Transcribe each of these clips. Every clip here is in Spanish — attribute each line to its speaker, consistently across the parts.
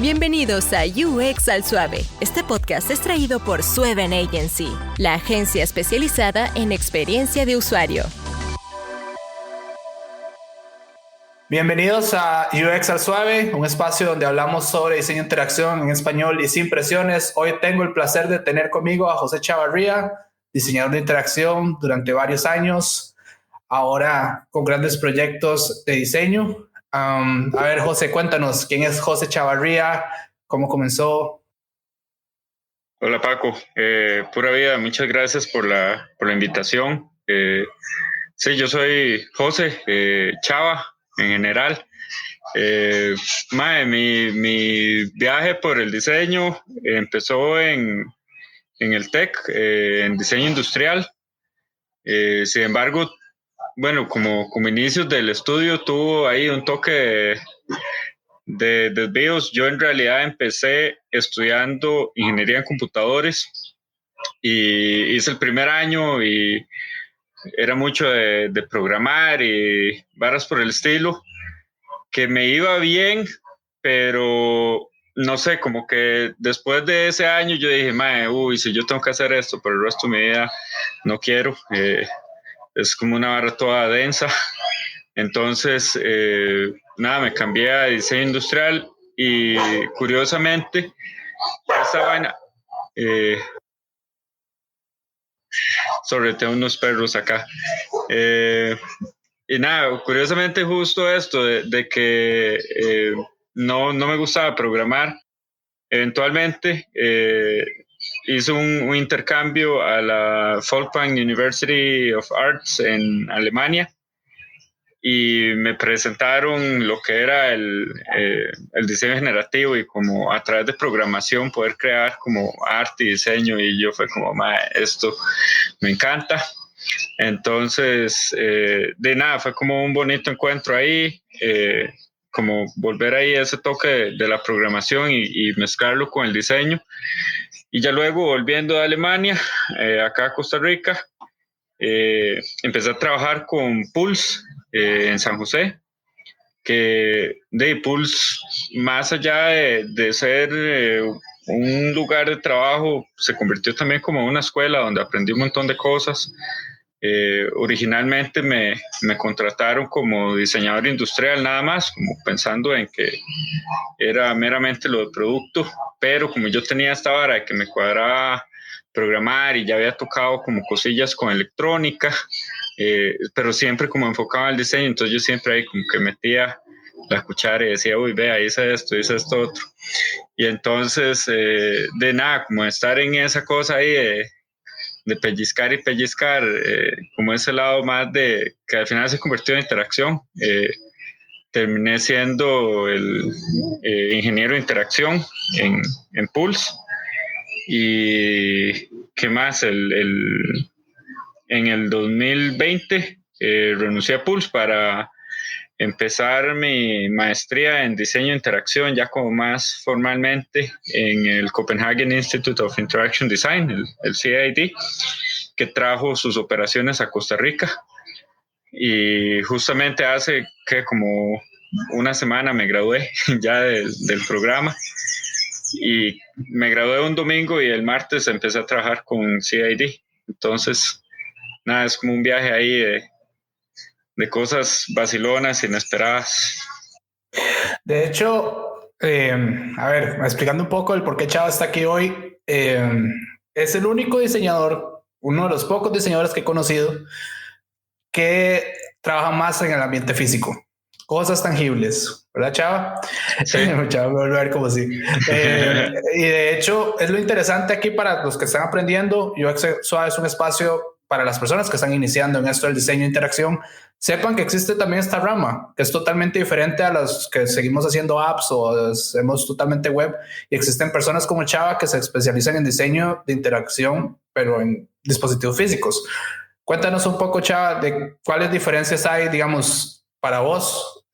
Speaker 1: Bienvenidos a UX al Suave. Este podcast es traído por Sueven Agency, la agencia especializada en experiencia de usuario.
Speaker 2: Bienvenidos a UX al Suave, un espacio donde hablamos sobre diseño e interacción en español y sin presiones. Hoy tengo el placer de tener conmigo a José Chavarría, diseñador de interacción durante varios años, ahora con grandes proyectos de diseño. A ver, José, cuéntanos, ¿quién es José Chavarría? ¿Cómo comenzó?
Speaker 3: Hola Paco, pura vida, muchas gracias por la invitación. Sí, yo soy José Chava en general. Mi viaje por el diseño empezó en el TEC, en diseño industrial. Sin embargo, bueno, como inicios del estudio tuvo ahí un toque de desvíos. Yo en realidad empecé estudiando ingeniería en computadores y hice el primer año y era mucho de programar y varas por el estilo, que me iba bien, pero no sé, como que después de ese año yo dije, si yo tengo que hacer esto por el resto de mi vida, no quiero. Es como una barra toda densa. Entonces, nada, me cambié a diseño industrial y curiosamente, esta vaina, tengo unos perros acá. Y nada, curiosamente justo esto de que no me gustaba programar. Eventualmente hice un intercambio a la Folkwang University of Arts en Alemania y me presentaron lo que era el diseño generativo y como a través de programación poder crear como arte y diseño, y yo fue como, esto me encanta. Entonces, de nada, fue como un bonito encuentro ahí, como volver ahí ese toque de la programación y mezclarlo con el diseño. Y ya luego, volviendo a Alemania, acá a Costa Rica, empecé a trabajar con Pulse en San José, que de Pulse, más allá de ser un lugar de trabajo, se convirtió también como una escuela donde aprendí un montón de cosas. Originalmente me contrataron como diseñador industrial nada más, como pensando en que era meramente lo del producto, pero como yo tenía esta vara de que me cuadraba programar y ya había tocado como cosillas con electrónica, pero siempre como enfocado al diseño, entonces yo siempre ahí como que metía la cuchara y decía, vea, hice esto otro. Y entonces, de nada, como estar en esa cosa ahí de pellizcar y pellizcar, como ese lado más de que al final se convirtió en interacción. Terminé siendo el ingeniero de interacción en Pulse. Y qué más, en el 2020 renuncié a Pulse para empezar mi maestría en diseño de interacción ya como más formalmente en el Copenhagen Institute of Interaction Design, el CID, que trajo sus operaciones a Costa Rica. Y justamente hace que como una semana me gradué ya del programa, y me gradué un domingo y el martes empecé a trabajar con CID. Entonces, nada, es como un viaje ahí de cosas vacilonas, inesperadas.
Speaker 2: De hecho, a ver, explicando un poco el por qué Chava está aquí hoy, es el único diseñador, uno de los pocos diseñadores que he conocido que trabaja más en el ambiente físico, cosas tangibles, ¿verdad, Chava?
Speaker 3: Sí.
Speaker 2: Chava me vuelve a ver como si. Y de hecho, es lo interesante aquí para los que están aprendiendo. UX Suave es un espacio para las personas que están iniciando en esto del diseño de interacción. Sepan que existe también esta rama, que es totalmente diferente a los que seguimos haciendo apps o hacemos totalmente web. Y existen personas como Chava que se especializan en diseño de interacción, pero en dispositivos físicos. Cuéntanos un poco, Chava, de cuáles diferencias hay, digamos, para vos,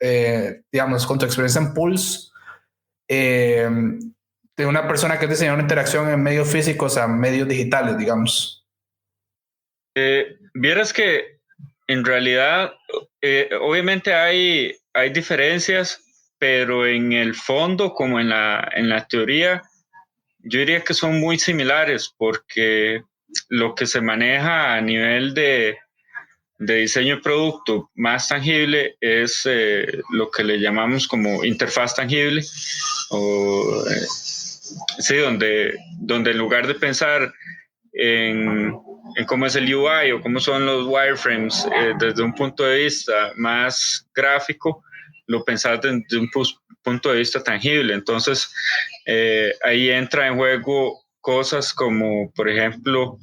Speaker 2: digamos, con tu experiencia en Pulse, de una persona que es diseñadora de interacción en medios físicos a medios digitales, digamos.
Speaker 3: Vieras que en realidad, obviamente hay diferencias, pero en el fondo, como en la teoría, yo diría que son muy similares, porque lo que se maneja a nivel de diseño de producto más tangible es lo que le llamamos como interfaz tangible, o sí, donde en lugar de pensar en cómo es el UI o cómo son los wireframes desde un punto de vista más gráfico, lo pensás desde un punto de vista tangible. Entonces, ahí entra en juego cosas como, por ejemplo,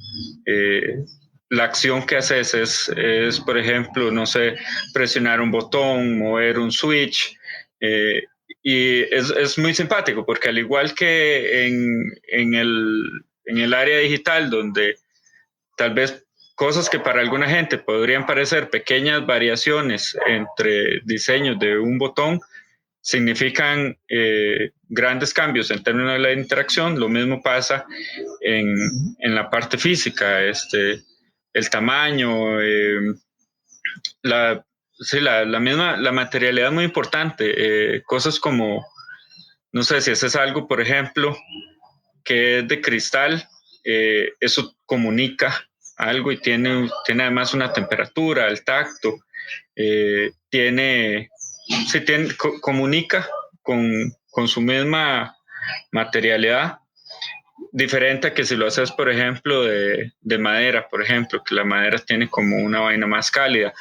Speaker 3: la acción que haces es, por ejemplo, no sé, presionar un botón, mover un switch, y es muy simpático porque al igual que en el área digital, donde tal vez cosas que para alguna gente podrían parecer pequeñas variaciones entre diseños de un botón, significan grandes cambios en términos de la interacción. Lo mismo pasa en la parte física, el tamaño, la materialidad es muy importante. Cosas como, no sé, si haces algo, por ejemplo, que es de cristal, eso comunica algo y tiene además una temperatura, el tacto, comunica con su misma materialidad, diferente a que si lo haces, por ejemplo, de madera, por ejemplo, que la madera tiene como una vaina más cálida.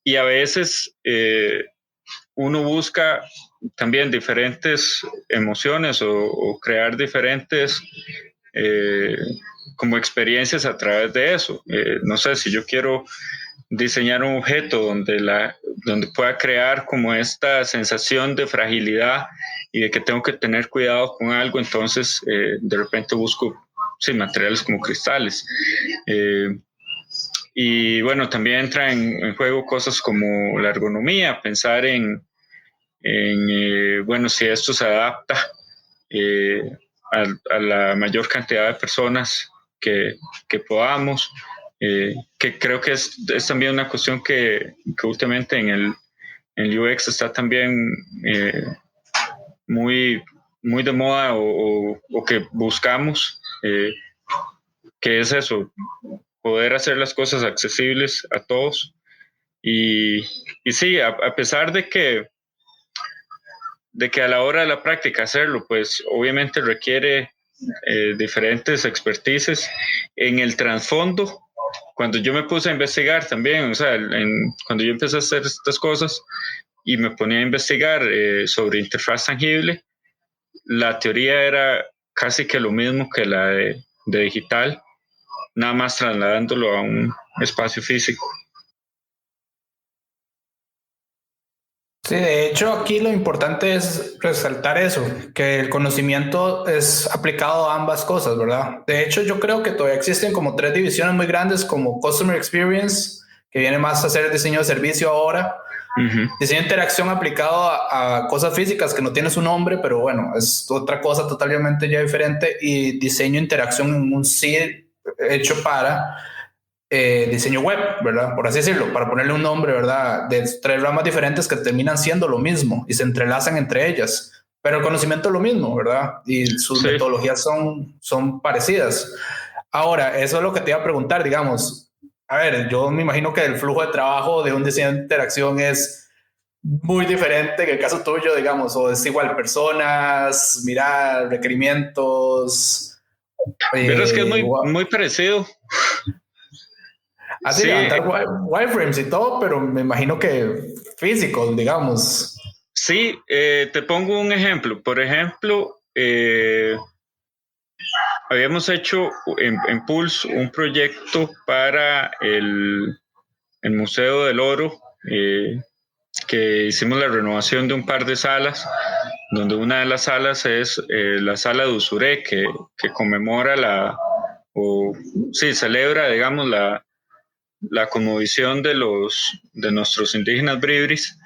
Speaker 3: Y a veces uno busca también diferentes emociones o crear diferentes como experiencias a través de eso. No sé, si yo quiero diseñar un objeto donde pueda crear como esta sensación de fragilidad y de que tengo que tener cuidado con algo, entonces de repente busco materiales como cristales. Y bueno, también entra en juego cosas como la ergonomía, pensar en bueno, si esto se adapta a la mayor cantidad de personas que podamos, que creo que es también una cuestión que últimamente en el UX está también muy, muy de moda o que buscamos, que es eso, poder hacer las cosas accesibles a todos. Y sí, a pesar de que a la hora de la práctica hacerlo, pues obviamente requiere diferentes expertices. En el trasfondo, cuando yo me puse a investigar también, o sea, cuando yo empecé a hacer estas cosas y me ponía a investigar sobre interfaz tangible, la teoría era casi que lo mismo que la de digital, nada más trasladándolo a un espacio físico.
Speaker 2: Sí, de hecho aquí lo importante es resaltar eso, que el conocimiento es aplicado a ambas cosas, ¿verdad? De hecho yo creo que todavía existen como tres divisiones muy grandes como Customer Experience, que viene más a hacer diseño de servicio ahora, diseño de interacción aplicado a cosas físicas que no tiene su nombre, pero bueno, es otra cosa totalmente ya diferente, y diseño de interacción en un sí hecho para diseño web, ¿verdad? Por así decirlo, para ponerle un nombre, ¿verdad? De tres ramas diferentes que terminan siendo lo mismo y se entrelazan entre ellas, pero el conocimiento es lo mismo, ¿verdad? Y sus metodologías son parecidas. Ahora, eso es lo que te iba a preguntar, digamos. A ver, yo me imagino que el flujo de trabajo de un diseño de interacción es muy diferente que el caso tuyo, digamos, o es igual personas, mirar requerimientos.
Speaker 3: Pero es que es muy parecido.
Speaker 2: Así, levantar wireframes y todo, pero me imagino que físicos, digamos.
Speaker 3: Sí, te pongo un ejemplo. Por ejemplo, habíamos hecho en Pulse un proyecto para el Museo del Oro, que hicimos la renovación de un par de salas, donde una de las salas es la sala de Usuré, que conmemora celebra, digamos, la cosmovisión de nuestros indígenas bribris,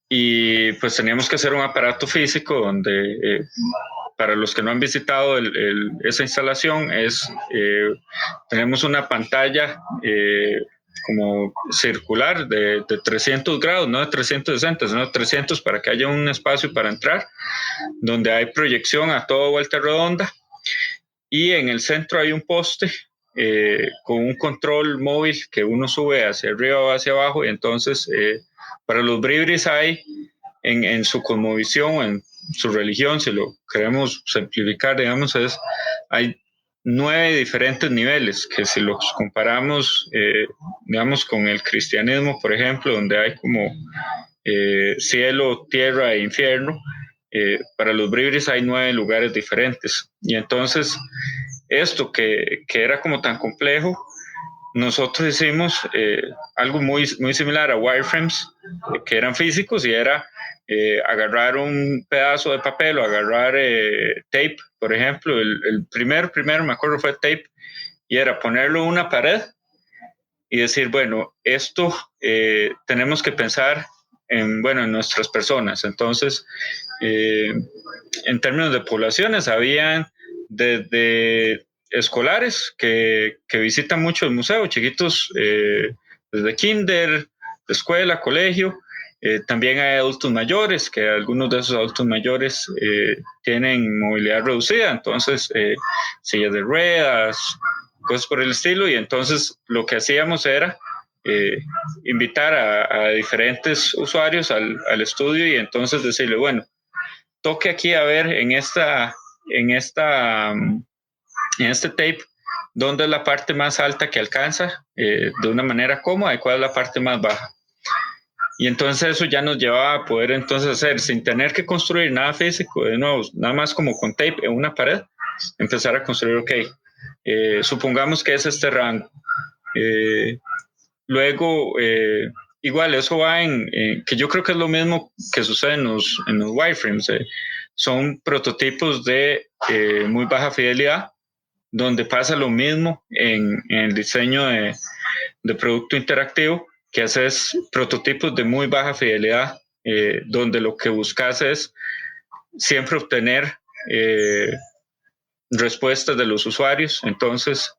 Speaker 3: y pues teníamos que hacer un aparato físico donde para los que no han visitado esa instalación tenemos una pantalla como circular de 300 grados, no de 360, sino de 300 para que haya un espacio para entrar, donde hay proyección a toda vuelta redonda, y en el centro hay un poste con un control móvil que uno sube hacia arriba o hacia abajo, y entonces para los bribris hay en su cosmovisión, en su religión, si lo queremos simplificar, digamos, hay 9 diferentes niveles, que si los comparamos, digamos, con el cristianismo, por ejemplo, donde hay como cielo, tierra e infierno, para los bribris hay 9 lugares diferentes. Y entonces, esto que era como tan complejo, nosotros hicimos algo muy, muy similar a wireframes, que eran físicos, y era agarrar un pedazo de papel o agarrar tape, por ejemplo. El primero, me acuerdo, fue tape, y era ponerlo en una pared y decir, bueno, esto tenemos que pensar en nuestras personas. Entonces, en términos de poblaciones, habían desde escolares que visitan mucho el museo, chiquitos desde kinder, de escuela, colegio. También hay adultos mayores, que algunos de esos adultos mayores tienen movilidad reducida, entonces sillas de ruedas, cosas por el estilo. Y entonces lo que hacíamos era invitar a diferentes usuarios al estudio, y entonces decirle, bueno, toque aquí a ver en este tape dónde es la parte más alta que alcanza de una manera cómoda y cuál es la parte más baja. Y entonces eso ya nos llevaba a poder entonces hacer, sin tener que construir nada físico, de nuevo, nada más como con tape en una pared, empezar a construir, ok, supongamos que es este rango. Luego, igual, eso va que yo creo que es lo mismo que sucede en los wireframes. Son prototipos de muy baja fidelidad, donde pasa lo mismo en el diseño de producto interactivo, que haces prototipos de muy baja fidelidad, donde lo que buscas es siempre obtener respuestas de los usuarios. Entonces,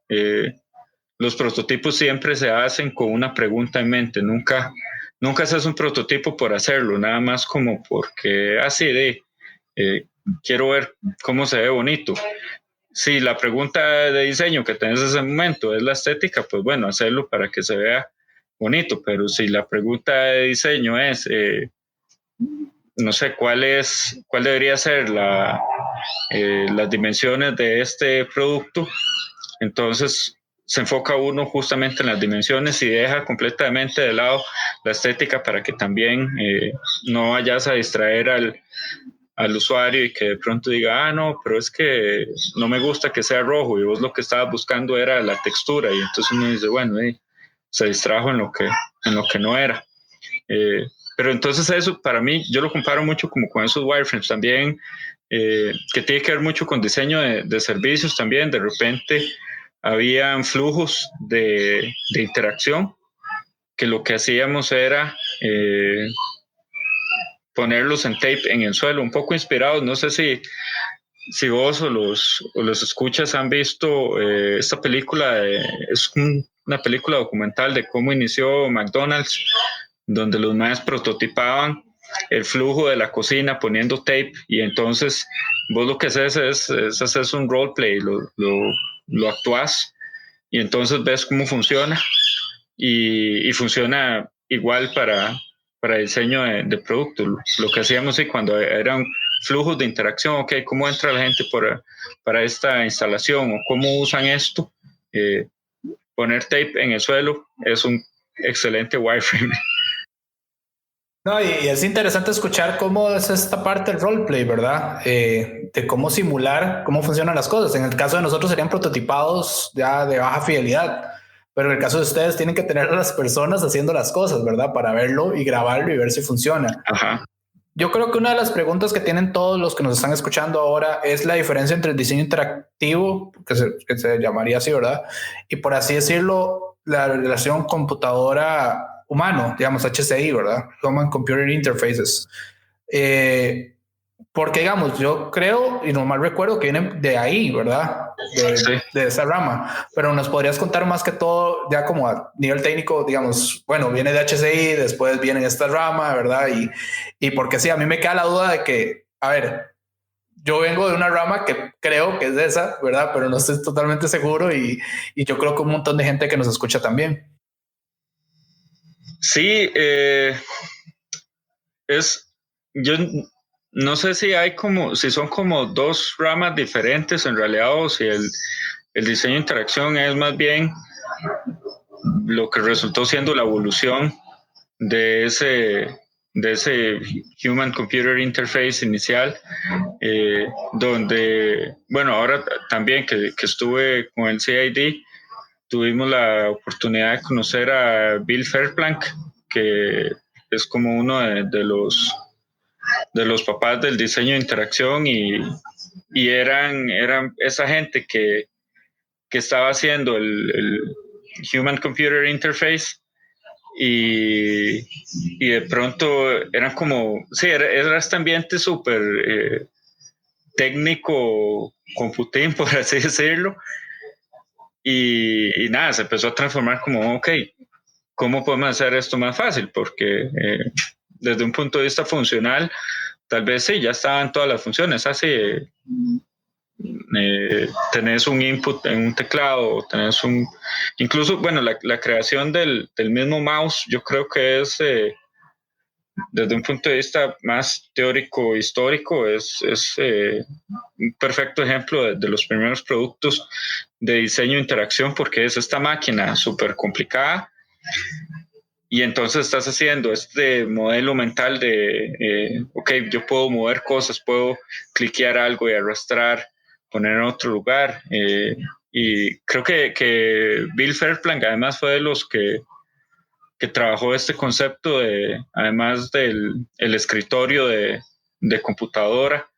Speaker 3: los prototipos siempre se hacen con una pregunta en mente. Nunca haces un prototipo por hacerlo, nada más como porque así quiero ver cómo se ve bonito. Si la pregunta de diseño que tenés en ese momento es la estética, pues bueno, hacerlo para que se vea bonito. Pero si la pregunta de diseño es, no sé, cuál debería ser las dimensiones de este producto, entonces se enfoca uno justamente en las dimensiones y deja completamente de lado la estética, para que también no vayas a distraer al usuario y que de pronto diga, no, pero es que no me gusta que sea rojo, y vos lo que estabas buscando era la textura, y entonces uno dice, bueno, se distrajo en lo que no era. Pero entonces eso, para mí, yo lo comparo mucho como con esos wireframes también, que tiene que ver mucho con diseño de servicios también. De repente habían flujos de interacción que lo que hacíamos era ponerlos en tape en el suelo, un poco inspirados. No sé si vos o los escuchas han visto esta película, es una película documental de cómo inició McDonald's, donde los maestros prototipaban el flujo de la cocina poniendo tape, y entonces vos lo que haces es hacer un roleplay, lo actuás, y entonces ves cómo funciona, y funciona igual para diseño de producto. Lo que hacíamos cuando eran flujos de interacción, ok, cómo entra la gente para esta instalación, o cómo usan esto, poner tape en el suelo es un excelente wireframe.
Speaker 2: No, y es interesante escuchar cómo es esta parte del roleplay, ¿verdad? De cómo simular cómo funcionan las cosas. En el caso de nosotros serían prototipados ya de baja fidelidad, pero en el caso de ustedes tienen que tener a las personas haciendo las cosas, ¿verdad? Para verlo y grabarlo y ver si funciona.
Speaker 3: Ajá.
Speaker 2: Yo creo que una de las preguntas que tienen todos los que nos están escuchando ahora es la diferencia entre el diseño interactivo, que se llamaría así, ¿verdad? Y por así decirlo, la relación computadora humano, digamos HCI, ¿verdad? Human Computer Interfaces. Porque, digamos, yo creo, y no mal recuerdo, que viene de ahí, ¿verdad? De esa rama. Pero nos podrías contar más que todo, ya como a nivel técnico, digamos, bueno, viene de HCI, después viene en esta rama, ¿verdad? Y porque sí, a mí me queda la duda de que, a ver, yo vengo de una rama que creo que es de esa, ¿verdad? Pero no estoy totalmente seguro y yo creo que un montón de gente que nos escucha también.
Speaker 3: Sí, yo no sé si si son como dos ramas diferentes en realidad, o si el diseño de interacción es más bien lo que resultó siendo la evolución de ese Human Computer Interface inicial, donde, bueno, ahora también que estuve con el CID, tuvimos la oportunidad de conocer a Bill Fairplank, que es como uno de los papás del diseño de interacción, y eran esa gente que estaba haciendo el Human Computer Interface, y de pronto eran como, sí, era este ambiente súper técnico, computín, por así decirlo, y nada, se empezó a transformar como, ok, ¿cómo podemos hacer esto más fácil? Porque desde un punto de vista funcional, tal vez sí, ya estaban todas las funciones, así tenés un input en un teclado, tenés incluso, bueno, la creación del mismo mouse, yo creo que es, desde un punto de vista más teórico histórico, es un perfecto ejemplo de los primeros productos de diseño de interacción, porque es esta máquina súper complicada, y entonces estás haciendo este modelo mental de, ok, yo puedo mover cosas, puedo cliquear algo y arrastrar, poner en otro lugar. Y creo que Bill Fairplank además fue de los que trabajó este concepto además del el escritorio de computadora,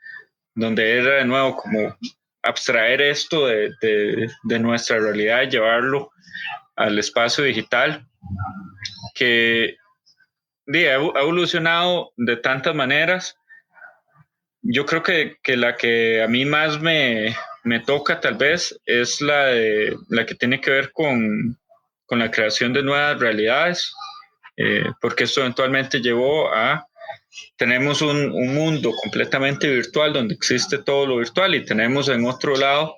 Speaker 3: donde era de nuevo como abstraer esto de nuestra realidad y llevarlo al espacio digital, que ha evolucionado de tantas maneras. Yo creo que la que a mí más me toca tal vez es la que tiene que ver con la creación de nuevas realidades, porque esto eventualmente llevó a, tenemos un mundo completamente virtual donde existe todo lo virtual, y tenemos en otro lado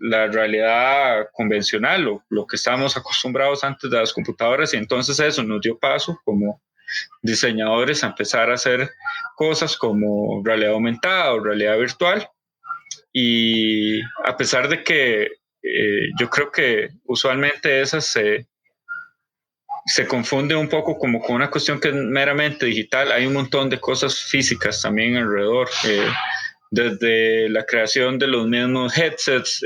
Speaker 3: la realidad convencional, lo que estábamos acostumbrados antes de las computadoras, y entonces eso nos dio paso como diseñadores a empezar a hacer cosas como realidad aumentada o realidad virtual. Y a pesar de que yo creo que usualmente esas se confunde un poco como con una cuestión que es meramente digital, hay un montón de cosas físicas también alrededor, desde la creación de los mismos headsets,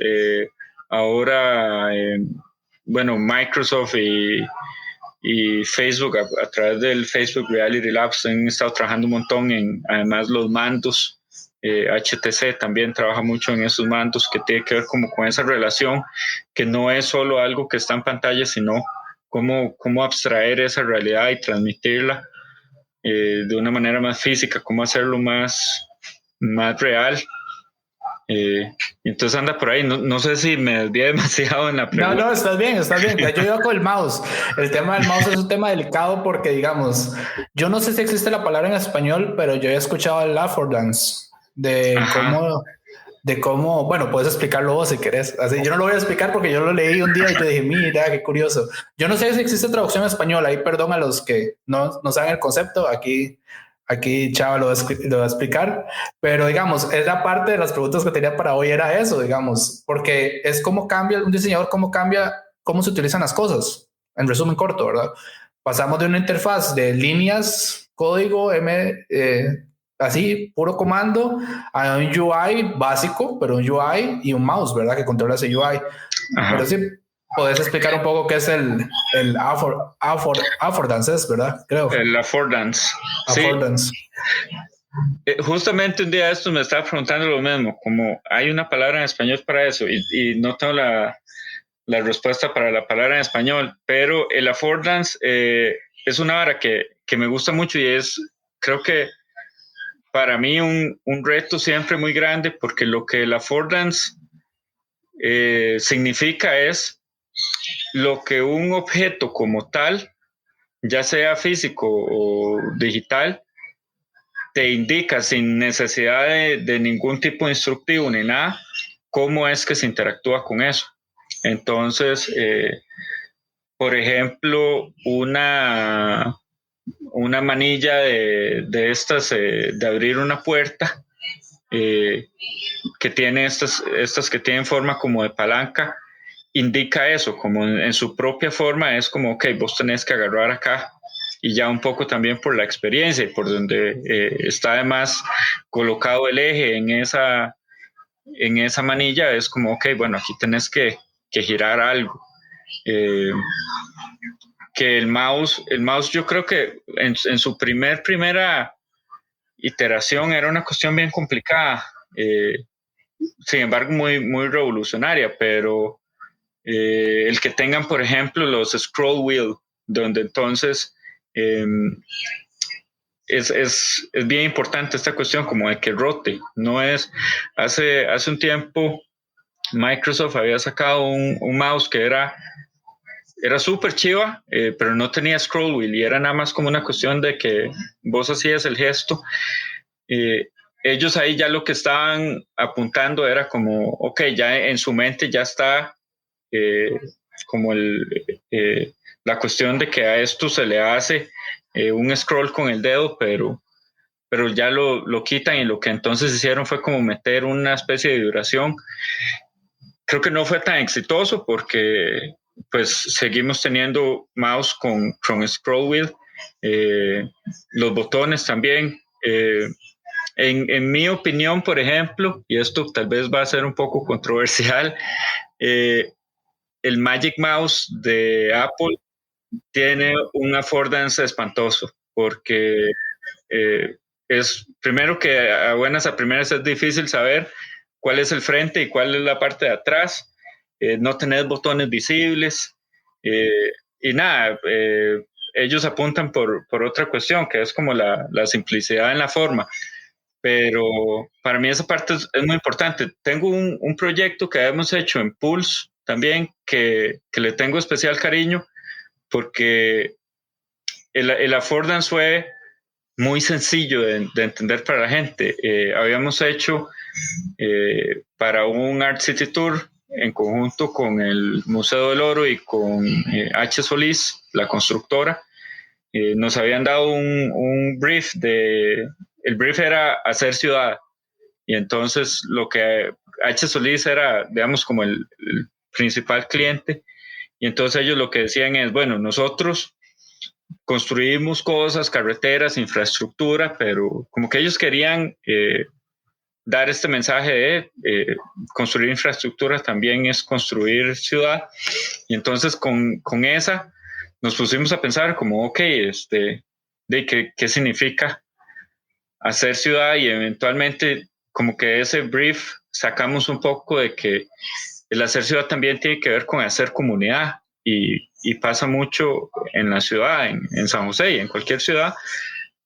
Speaker 3: ahora, bueno, Microsoft y Facebook a través del Facebook Reality Labs han estado trabajando un montón en, además, los mandos. HTC también trabaja mucho en esos mandos, que tiene que ver como con esa relación, que no es solo algo que está en pantalla, sino cómo abstraer esa realidad y transmitirla de una manera más física, cómo hacerlo más real. Entonces anda por ahí, no sé si me desvié demasiado en la pregunta.
Speaker 2: No, estás bien, estás bien. Yo iba con el mouse. El tema del mouse es un tema delicado porque, digamos, yo no sé si existe la palabra en español, pero yo he escuchado el affordance de cómo, bueno, puedes explicarlo vos si querés. Así, yo no lo voy a explicar porque yo lo leí un día y yo dije, mira, qué curioso. Yo no sé si existe traducción en español, ahí perdón a los que no saben el concepto, aquí Chava lo va a explicar, pero digamos, es la parte de las preguntas que tenía para hoy, era eso, digamos, porque es cómo cambia un diseñador, cómo se utilizan las cosas, en resumen corto, ¿verdad? Pasamos de una interfaz de líneas, código, así, puro comando, a un UI básico, pero un UI y un mouse, ¿verdad? Que controla ese UI. Ajá. Pero sí, podés explicar un poco qué es el affordance, ¿verdad? Creo.
Speaker 3: El affordance.
Speaker 2: Affordance.
Speaker 3: Sí. Justamente un día de estos me estaba preguntando lo mismo, como hay una palabra en español para eso, y no tengo la respuesta para la palabra en español, pero el affordance es una vara que me gusta mucho, y creo que para mí un reto siempre muy grande, porque lo que el affordance significa es lo que un objeto como tal, ya sea físico o digital, te indica sin necesidad de ningún tipo de instructivo ni nada, cómo es que se interactúa con eso. Entonces, por ejemplo, una manilla de estas, de abrir una puerta, que tiene estas que tienen forma como de palanca, indica eso, como en su propia forma, es como, ok, vos tenés que agarrar acá, y ya un poco también por la experiencia y por donde está además colocado el eje en esa manilla, es como, ok, bueno, aquí tenés que girar algo. Que el mouse yo creo que en su primera iteración era una cuestión bien complicada, sin embargo muy revolucionaria, pero el que tengan, por ejemplo, los scroll wheel, donde entonces es bien importante esta cuestión como de que rote. No es, hace un tiempo Microsoft había sacado un mouse que era súper chiva, pero no tenía scroll wheel y era nada más como una cuestión de que vos hacías el gesto. Ellos ahí ya lo que estaban apuntando era como, ok, ya en su mente ya está como la cuestión de que a esto se le hace un scroll con el dedo, pero ya lo quitan, y lo que entonces hicieron fue como meter una especie de vibración. Creo que no fue tan exitoso porque pues seguimos teniendo mouse con scroll wheel, los botones también. En mi opinión, por ejemplo, y esto tal vez va a ser un poco controversial, el Magic Mouse de Apple tiene un affordance espantoso, porque es primero que a primeras es difícil saber cuál es el frente y cuál es la parte de atrás, no tenés botones visibles, y nada, ellos apuntan por otra cuestión, que es como la simplicidad en la forma, pero para mí esa parte es muy importante. Tengo un proyecto que hemos hecho en Pulse también, que le tengo especial cariño, porque el affordance fue muy sencillo de entender para la gente. Habíamos hecho para un Art City Tour en conjunto con el Museo del Oro y con H. Solís, la constructora. Nos habían dado un brief el brief era hacer ciudad, y entonces lo que H. Solís era, digamos, como el principal cliente, y entonces ellos lo que decían es, bueno, nosotros construimos cosas, carreteras, infraestructura, pero como que ellos querían dar este mensaje de construir infraestructura también es construir ciudad. Y entonces con esa nos pusimos a pensar como, ok, de qué significa hacer ciudad, y eventualmente como que ese brief sacamos un poco de que el hacer ciudad también tiene que ver con hacer comunidad, y pasa mucho en la ciudad, en San José y en cualquier ciudad,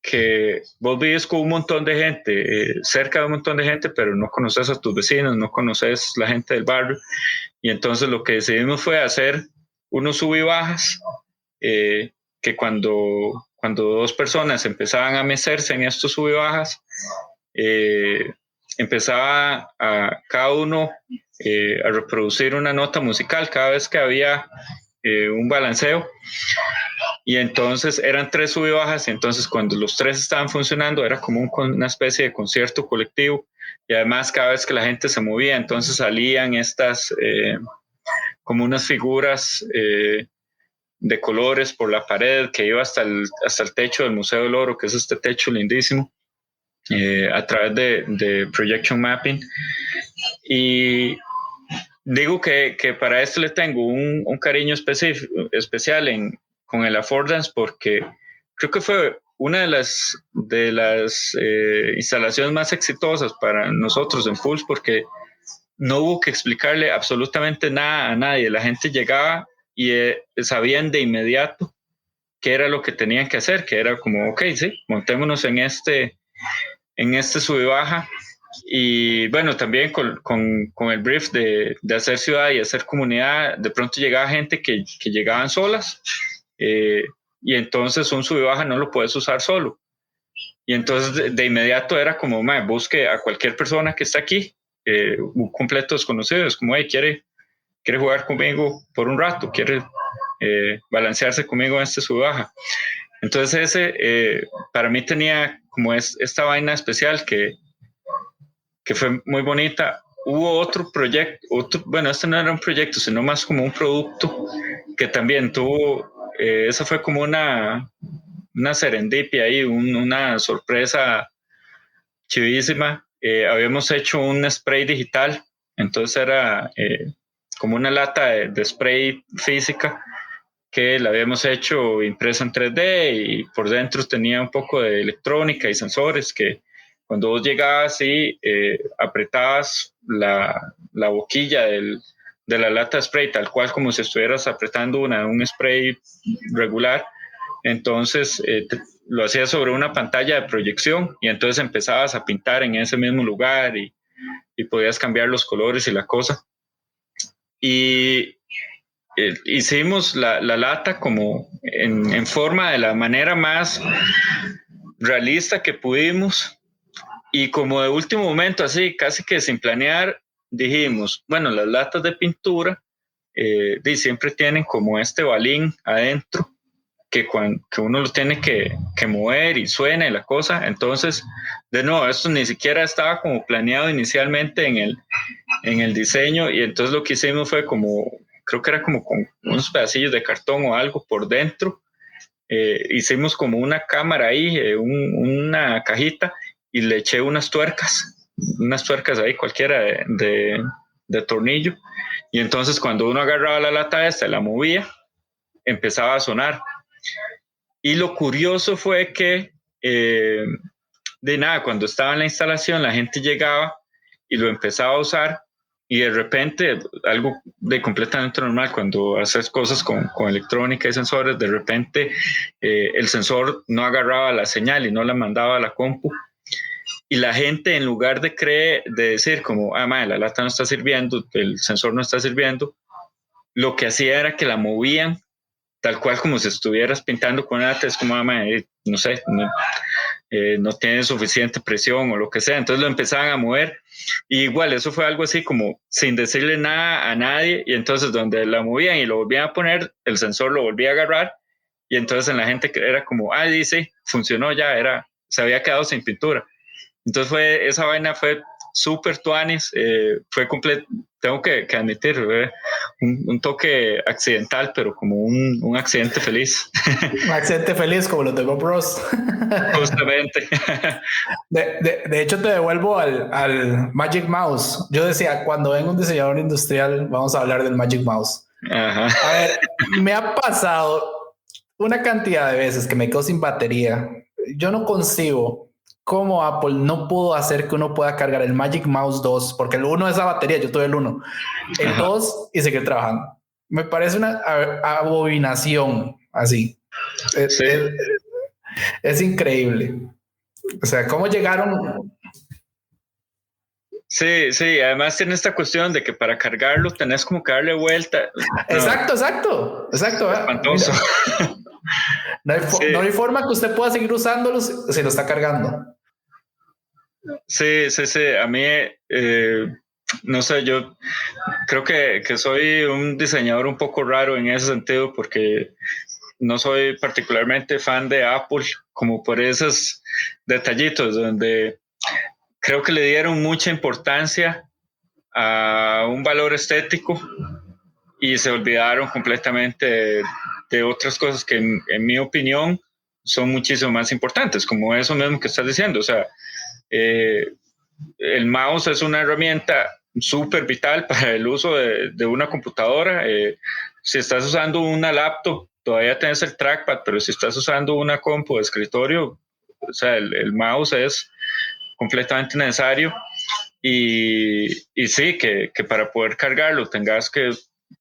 Speaker 3: que vos vives con un montón de gente, cerca de un montón de gente, pero no conoces a tus vecinos, no conoces la gente del barrio, y entonces lo que decidimos fue hacer unos sub y bajas, que cuando dos personas empezaban a mecerse en estos sub y bajas, empezaba a cada uno a reproducir una nota musical cada vez que había un balanceo, y entonces eran 3 sub y bajas, y entonces cuando los 3 estaban funcionando era como una especie de concierto colectivo, y además cada vez que la gente se movía entonces salían estas como unas figuras de colores por la pared que iba hasta el techo del Museo del Oro, que es este techo lindísimo, a través de projection mapping. Y digo que para esto le tengo un cariño especial con el affordance, porque creo que fue una de las instalaciones más exitosas para nosotros en Pulse, porque no hubo que explicarle absolutamente nada a nadie. La gente llegaba y sabían de inmediato qué era lo que tenían que hacer, que era como, ok, sí, montémonos en este sub y baja. Y bueno, también con el brief de hacer ciudad y hacer comunidad, de pronto llegaba gente que llegaban solas, y entonces un sub y baja no lo puedes usar solo. Y entonces de inmediato era como, busque a cualquier persona que está aquí, un completo desconocido, es como, hey, quiere jugar conmigo por un rato, quiere balancearse conmigo en este sub y baja. Entonces ese para mí tenía como esta vaina especial que fue muy bonita. Hubo otro proyecto, bueno, este no era un proyecto, sino más como un producto que también tuvo, esa fue como una serendipia ahí, una sorpresa chivísima. Habíamos hecho un spray digital, entonces era como una lata de spray física que la habíamos hecho impresa en 3D y por dentro tenía un poco de electrónica y sensores que cuando vos llegabas y apretabas la boquilla de la lata de spray, tal cual como si estuvieras apretando un spray regular, entonces lo hacías sobre una pantalla de proyección y entonces empezabas a pintar en ese mismo lugar y podías cambiar los colores y la cosa. Y hicimos la lata como en forma de la manera más realista que pudimos. Y como de último momento, así casi que sin planear, dijimos, bueno, las latas de pintura siempre tienen como este balín adentro que uno lo tiene que mover y suena y la cosa. Entonces, de nuevo, esto ni siquiera estaba como planeado inicialmente en el diseño, y entonces lo que hicimos fue como, creo que era como con unos pedacillos de cartón o algo por dentro. Hicimos como una cámara ahí, una cajita, y le eché unas tuercas ahí cualquiera de tornillo, y entonces cuando uno agarraba la lata esta, la movía, empezaba a sonar. Y lo curioso fue que cuando estaba en la instalación la gente llegaba y lo empezaba a usar, y de repente, algo de completamente normal, cuando haces cosas con electrónica y sensores, de repente el sensor no agarraba la señal y no la mandaba a la compu, y la gente, en lugar de decir como, la lata no está sirviendo, el sensor no está sirviendo, lo que hacía era que la movían tal cual como si estuvieras pintando con una lata. Es como, no sé, no tiene suficiente presión o lo que sea, entonces lo empezaban a mover, y igual eso fue algo así como sin decirle nada a nadie, y entonces donde la movían y lo volvían a poner, el sensor lo volvía a agarrar, y entonces en la gente era como, dice, funcionó ya, se había quedado sin pintura. Entonces esa vaina fue súper tuanis, fue completo, tengo que admitir, un toque accidental, pero como un accidente feliz.
Speaker 2: Un accidente feliz como los de Bob Ross.
Speaker 3: Justamente.
Speaker 2: De hecho, te devuelvo al Magic Mouse. Yo decía, cuando venga un diseñador industrial, vamos a hablar del Magic Mouse.
Speaker 3: Ajá.
Speaker 2: A ver, me ha pasado una cantidad de veces que me quedo sin batería. Yo no concibo cómo Apple no pudo hacer que uno pueda cargar el Magic Mouse 2, porque el 1 es la batería, yo tuve el 1, el 2 y seguir trabajando. Me parece una abominación así.
Speaker 3: Sí.
Speaker 2: Es increíble. O sea, ¿cómo llegaron?
Speaker 3: Sí, además tiene esta cuestión de que para cargarlo tenés como que darle vuelta.
Speaker 2: Exacto.
Speaker 3: Espantoso.
Speaker 2: No hay forma que usted pueda seguir usándolo si lo está cargando.
Speaker 3: Sí. A mí, no sé, yo creo que soy un diseñador un poco raro en ese sentido, porque no soy particularmente fan de Apple, como por esos detallitos donde creo que le dieron mucha importancia a un valor estético y se olvidaron completamente de otras cosas que en mi opinión son muchísimo más importantes, como eso mismo que estás diciendo. O sea, el mouse es una herramienta súper vital para el uso de una computadora. Si estás usando una laptop, todavía tienes el trackpad, pero si estás usando una compu de escritorio, o sea, el mouse es completamente necesario. Y sí, que para poder cargarlo tengas que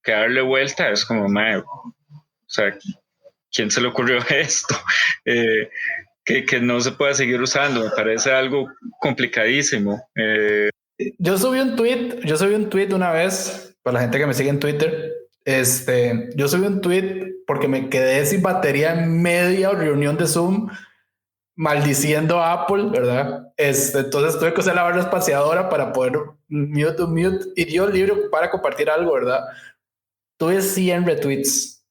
Speaker 3: darle vuelta, es como, o sea, ¿quién se le ocurrió esto? que no se pueda seguir usando. Me parece algo complicadísimo.
Speaker 2: Yo subí un tweet una vez, para la gente que me sigue en Twitter. Yo subí un tweet porque me quedé sin batería en media reunión de Zoom, maldiciendo a Apple, ¿verdad? Entonces tuve que usar la barra espaciadora para poder mute y dio libre para compartir algo, ¿verdad? Tuve 100 retweets.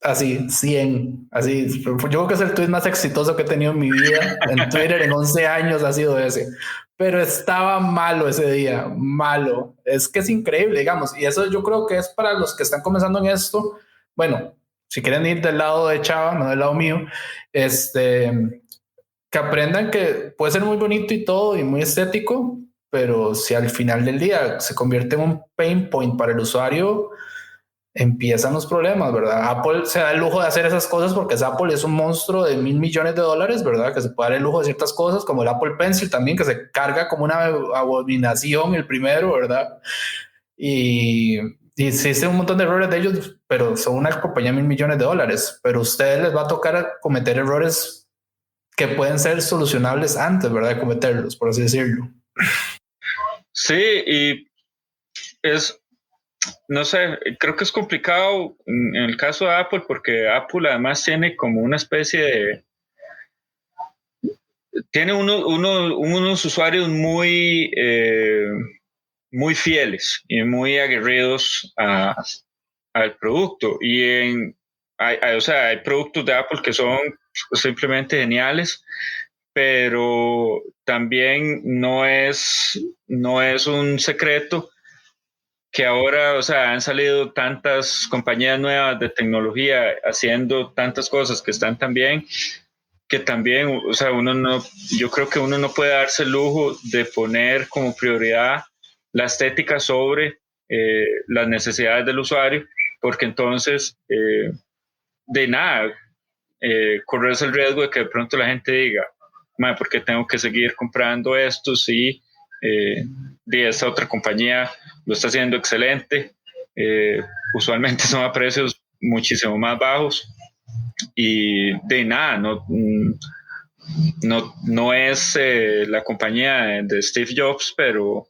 Speaker 2: Así, 100. Así, yo creo que es el tweet más exitoso que he tenido en mi vida. En Twitter en 11 años ha sido ese. Pero estaba malo ese día, malo. Es que es increíble, digamos. Y eso yo creo que es para los que están comenzando en esto. Bueno, si quieren ir del lado de Chava, no del lado mío, que aprendan que puede ser muy bonito y todo y muy estético, pero si al final del día se convierte en un pain point para el usuario, empiezan los problemas, ¿verdad? Apple se da el lujo de hacer esas cosas porque Apple es un monstruo de $1,000 millones, ¿verdad? Que se puede dar el lujo de ciertas cosas, como el Apple Pencil también, que se carga como una abominación el primero, ¿verdad? Y existen un montón de errores de ellos, pero son una compañía de $1,000 millones, pero a ustedes les va a tocar cometer errores que pueden ser solucionables antes, ¿verdad? De cometerlos, por así decirlo.
Speaker 3: Sí, y no sé, creo que es complicado en el caso de Apple porque Apple además tiene como una especie de... Tiene unos usuarios muy, muy fieles y muy aguerridos al producto. Y hay productos de Apple que son simplemente geniales, pero también no es un secreto que ahora, han salido tantas compañías nuevas de tecnología haciendo tantas cosas que están tan bien, que también, yo creo que uno no puede darse el lujo de poner como prioridad la estética sobre las necesidades del usuario, porque entonces, de nada, corres el riesgo de que de pronto la gente diga, ¿por qué tengo que seguir comprando esto si de esta otra compañía lo está haciendo excelente? Usualmente son a precios muchísimo más bajos y de nada, no es la compañía de Steve Jobs, pero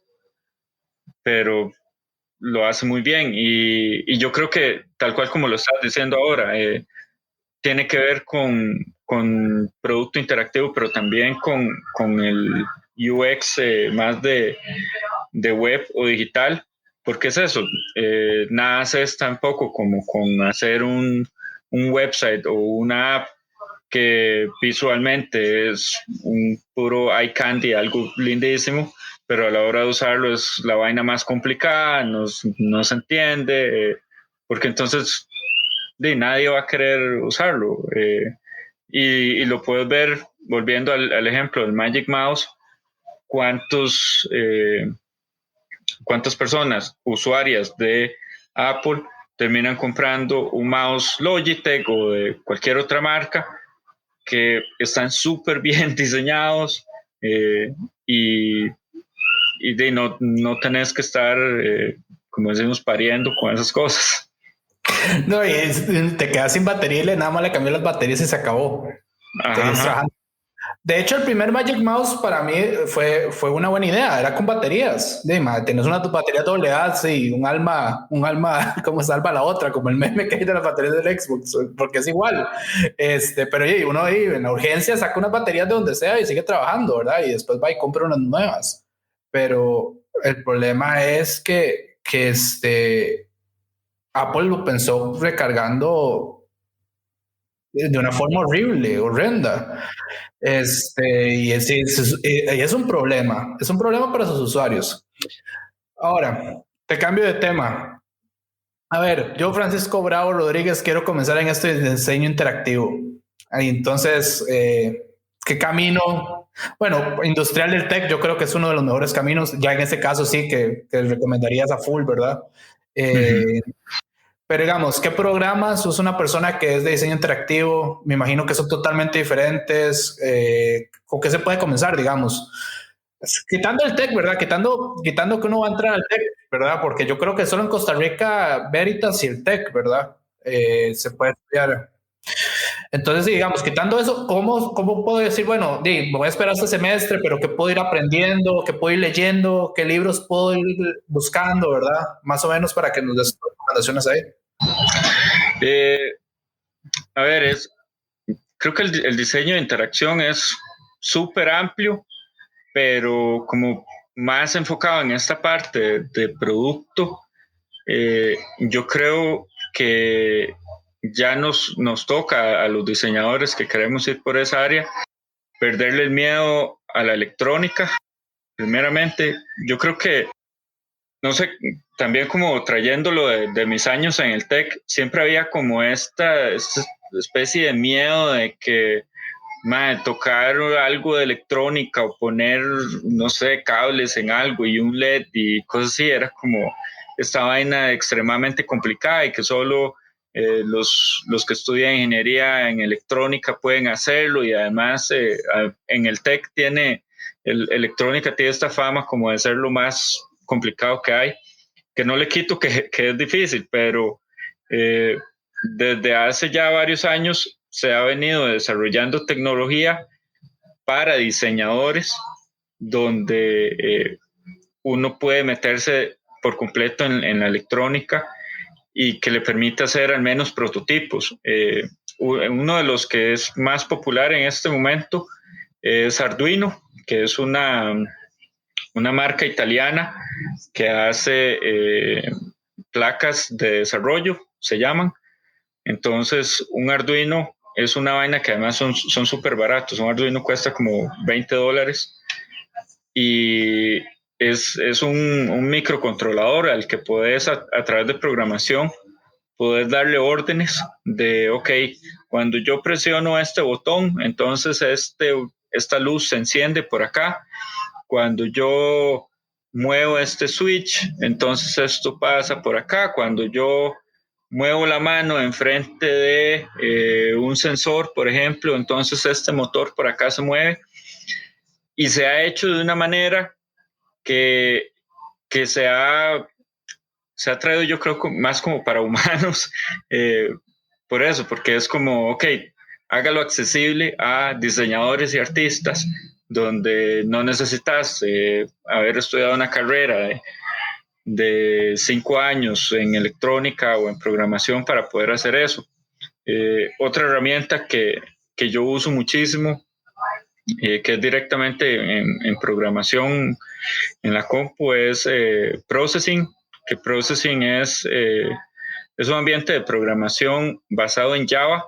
Speaker 3: lo hace muy bien y yo creo que tal cual como lo estás diciendo ahora, tiene que ver con producto interactivo, pero también con el UX más de web o digital, porque es eso, nada haces tampoco como con hacer un website o una app que visualmente es un puro eye candy, algo lindísimo, pero a la hora de usarlo es la vaina más complicada, no se entiende, porque entonces nadie va a querer usarlo. Y lo puedes ver, volviendo al ejemplo del Magic Mouse, cuántas personas usuarias de Apple terminan comprando un mouse Logitech o de cualquier otra marca que están súper bien diseñados y no tenés que estar, como decimos, pariendo con esas cosas.
Speaker 2: No, y te quedas sin batería y nada más le cambió las baterías y se acabó. De hecho, el primer Magic Mouse para mí fue una buena idea. Era con baterías. Tienes una batería doble A, sí, un alma como salva la otra, como el meme que hay de las baterías del Xbox, porque es igual. Pero uno ahí en la urgencia saca unas baterías de donde sea y sigue trabajando, ¿verdad? Y después va y compra unas nuevas. Pero el problema es que Apple lo pensó recargando de una forma horrible, horrenda. Y es un problema para sus usuarios. Ahora, te cambio de tema. A ver, yo, Francisco Bravo Rodríguez, quiero comenzar en esto de diseño interactivo. Entonces, ¿qué camino? Bueno, industrial del tech, yo creo que es uno de los mejores caminos. Ya en este caso sí que recomendarías a full, ¿verdad? Pero digamos, ¿qué programas usa una persona que es de diseño interactivo? Me imagino que son totalmente diferentes. ¿Con qué se puede comenzar, digamos? Quitando el tech, ¿verdad? Quitando que uno va a entrar al tech, ¿verdad? Porque yo creo que solo en Costa Rica Veritas y el tech, ¿verdad? Se puede estudiar. Entonces, digamos, quitando eso, ¿cómo puedo decir, bueno, me voy a esperar este semestre, pero qué puedo ir aprendiendo, qué puedo ir leyendo, qué libros puedo ir buscando, ¿verdad? Más o menos para que nos des recomendaciones ahí.
Speaker 3: A ver, creo que el diseño de interacción es súper amplio, pero como más enfocado en esta parte de producto, yo creo que ya nos toca a los diseñadores que queremos ir por esa área perderle el miedo a la electrónica. Primeramente, yo creo que, no sé, también como trayéndolo de mis años en el tech, siempre había como esta especie de miedo de que tocar algo de electrónica o poner, no sé, cables en algo y un LED y cosas así, era como esta vaina extremadamente complicada y que solo los que estudian ingeniería en electrónica pueden hacerlo, y además en el tech electrónica tiene esta fama como de ser lo más complicado que hay, que no le quito que es difícil, pero desde hace ya varios años se ha venido desarrollando tecnología para diseñadores donde uno puede meterse por completo en la electrónica y que le permita hacer al menos prototipos. Uno de los que es más popular en este momento es Arduino, que es una marca italiana que hace placas de desarrollo, se llaman. Entonces, un Arduino es una vaina que además son súper baratos. Un Arduino cuesta como $20 y es un microcontrolador al que puedes, a través de programación, puedes darle órdenes de, ok, cuando yo presiono este botón, entonces esta luz se enciende por acá. Cuando yo muevo este switch, entonces esto pasa por acá. Cuando yo muevo la mano enfrente de un sensor, por ejemplo, entonces este motor por acá se mueve, y se ha hecho de una manera que se ha traído, yo creo, más como para humanos, por eso, porque es como, ok, hágalo accesible a diseñadores y artistas, donde no necesitas haber estudiado una carrera de 5 años en electrónica o en programación para poder hacer eso. Otra herramienta que yo uso muchísimo, que es directamente en programación en la compu, es Processing, que Processing es un ambiente de programación basado en Java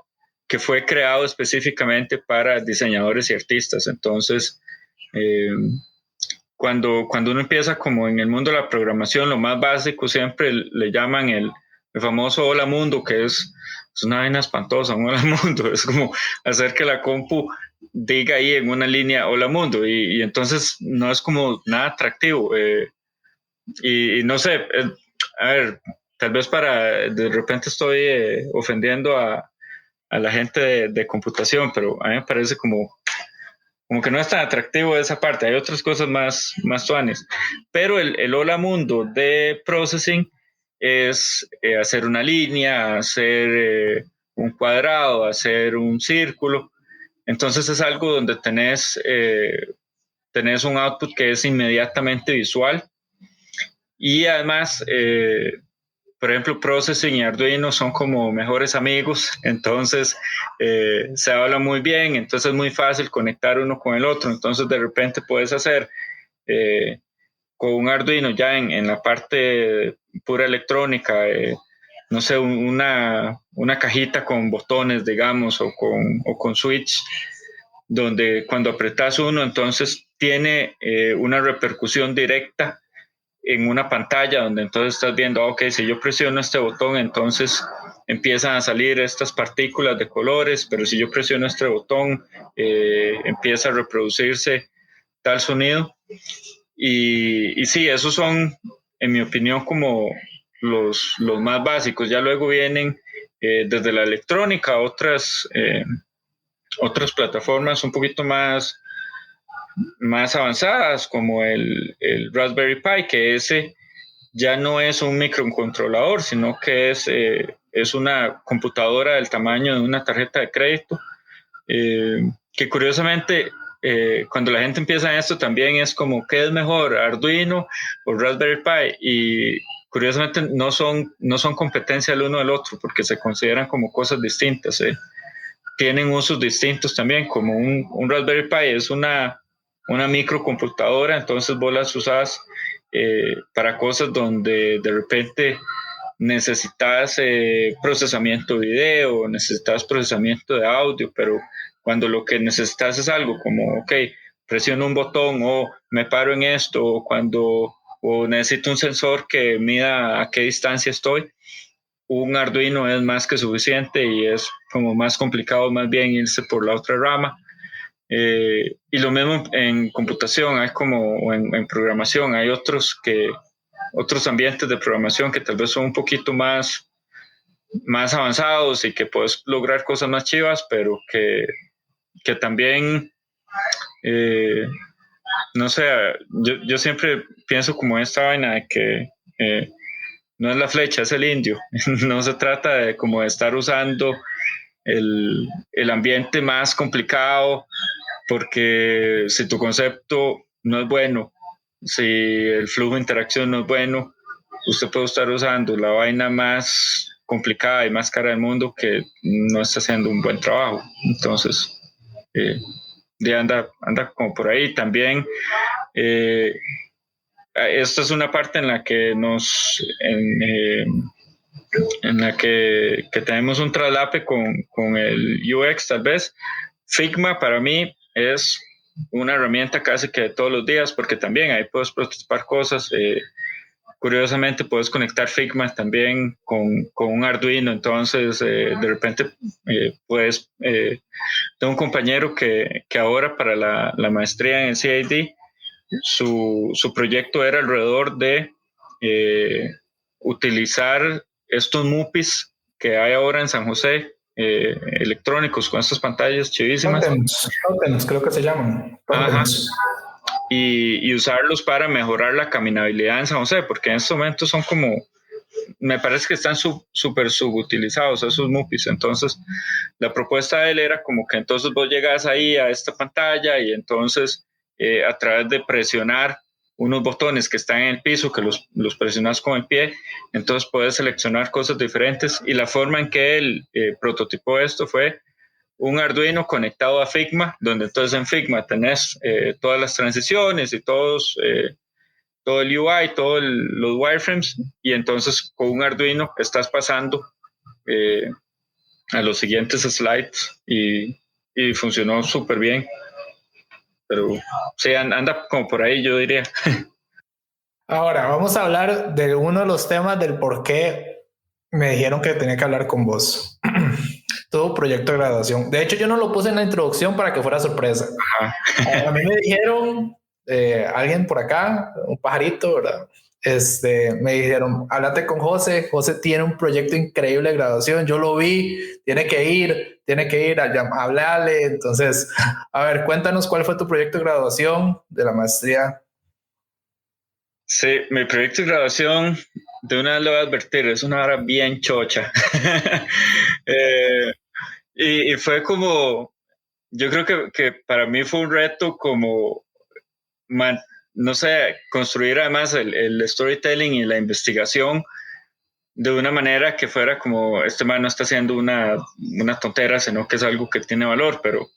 Speaker 3: que fue creado específicamente para diseñadores y artistas. Entonces, cuando uno empieza como en el mundo de la programación, lo más básico siempre le llaman el famoso hola mundo, que es una vaina espantosa, un hola mundo. Es como hacer que la compu diga ahí en una línea hola mundo, y entonces no es como nada atractivo. Y no sé, a ver, tal vez de repente estoy ofendiendo a la gente de computación, pero a mí me parece como que no es tan atractivo esa parte. Hay otras cosas más tuanes, pero el hola mundo de Processing es hacer una línea, hacer un cuadrado, hacer un círculo. Entonces es algo donde tenés un output que es inmediatamente visual, y además por ejemplo, Processing y Arduino son como mejores amigos, entonces se habla muy bien, entonces es muy fácil conectar uno con el otro. Entonces de repente puedes hacer con un Arduino ya en la parte pura electrónica, no sé, una cajita con botones, digamos, o con switch, donde cuando apretas uno, entonces tiene una repercusión directa en una pantalla, donde entonces estás viendo, ok, si yo presiono este botón, entonces empiezan a salir estas partículas de colores, pero si yo presiono este botón, empieza a reproducirse tal sonido. Y sí, esos son, en mi opinión, como los más básicos. Ya luego vienen desde la electrónica otras plataformas un poquito más avanzadas, como el Raspberry Pi, que ese ya no es un microcontrolador, sino que es una computadora del tamaño de una tarjeta de crédito, que curiosamente cuando la gente empieza en esto también es como, ¿qué es mejor, Arduino o Raspberry Pi? Y curiosamente no son competencia el uno del otro, porque se consideran como cosas distintas. Tienen usos distintos también, como un Raspberry Pi es una microcomputadora, entonces vos las usas para cosas donde de repente necesitas procesamiento de video, necesitas procesamiento de audio, pero cuando lo que necesitas es algo como, ok, presiono un botón o me paro en esto, o necesito un sensor que mida a qué distancia estoy, un Arduino es más que suficiente y es como más complicado más bien irse por la otra rama. Y lo mismo en computación, hay como en programación, hay otros ambientes de programación que tal vez son un poquito más avanzados y que puedes lograr cosas más chivas, pero que también, no sé, yo siempre pienso como esta vaina de que no es la flecha, es el indio. No se trata de como de estar usando el ambiente más complicado, porque si tu concepto no es bueno, si el flujo de interacción no es bueno, usted puede estar usando la vaina más complicada y más cara del mundo que no está haciendo un buen trabajo. Entonces, anda como por ahí. También, esta es una parte en la que en la que tenemos un traslape con el UX tal vez. Figma para mí es una herramienta casi que de todos los días, porque también ahí puedes prototipar cosas. Curiosamente puedes conectar Figma también con un Arduino, entonces de repente puedes... tengo un compañero que ahora para la maestría en CID, su proyecto era alrededor de utilizar estos MUPIs que hay ahora en San José, electrónicos con estas pantallas chivísimas.
Speaker 2: Totems, creo que se llaman.
Speaker 3: Y usarlos para mejorar la caminabilidad en San José, porque en estos momentos son como, me parece que están súper subutilizados esos MUPIs. Entonces la propuesta de él era como que entonces vos llegas ahí a esta pantalla y entonces a través de presionar unos botones que están en el piso, que los presionas con el pie, entonces puedes seleccionar cosas diferentes. Y la forma en que él prototipó esto fue un Arduino conectado a Figma, donde entonces en Figma tenés todas las transiciones y todo el UI, todos los wireframes, y entonces con un Arduino estás pasando a los siguientes slides y funcionó súper bien. Pero sí, anda como por ahí, yo diría.
Speaker 2: Ahora, vamos a hablar de uno de los temas del por qué me dijeron que tenía que hablar con vos. Tu proyecto de graduación. De hecho, yo no lo puse en la introducción para que fuera sorpresa. A mí me dijeron, alguien por acá, un pajarito, ¿verdad? Me dijeron, háblate con José. José tiene un proyecto increíble de graduación. Yo lo vi, tiene que ir a hablarle. Entonces, a ver, cuéntanos cuál fue tu proyecto de graduación de la maestría.
Speaker 3: Sí, mi proyecto de graduación, de una vez lo voy a advertir, es una hora bien chocha. Y fue como, yo creo que para mí fue un reto como, no sé, construir además el storytelling y la investigación de una manera que fuera como, este man no está haciendo una tontera, sino que es algo que tiene valor. Pero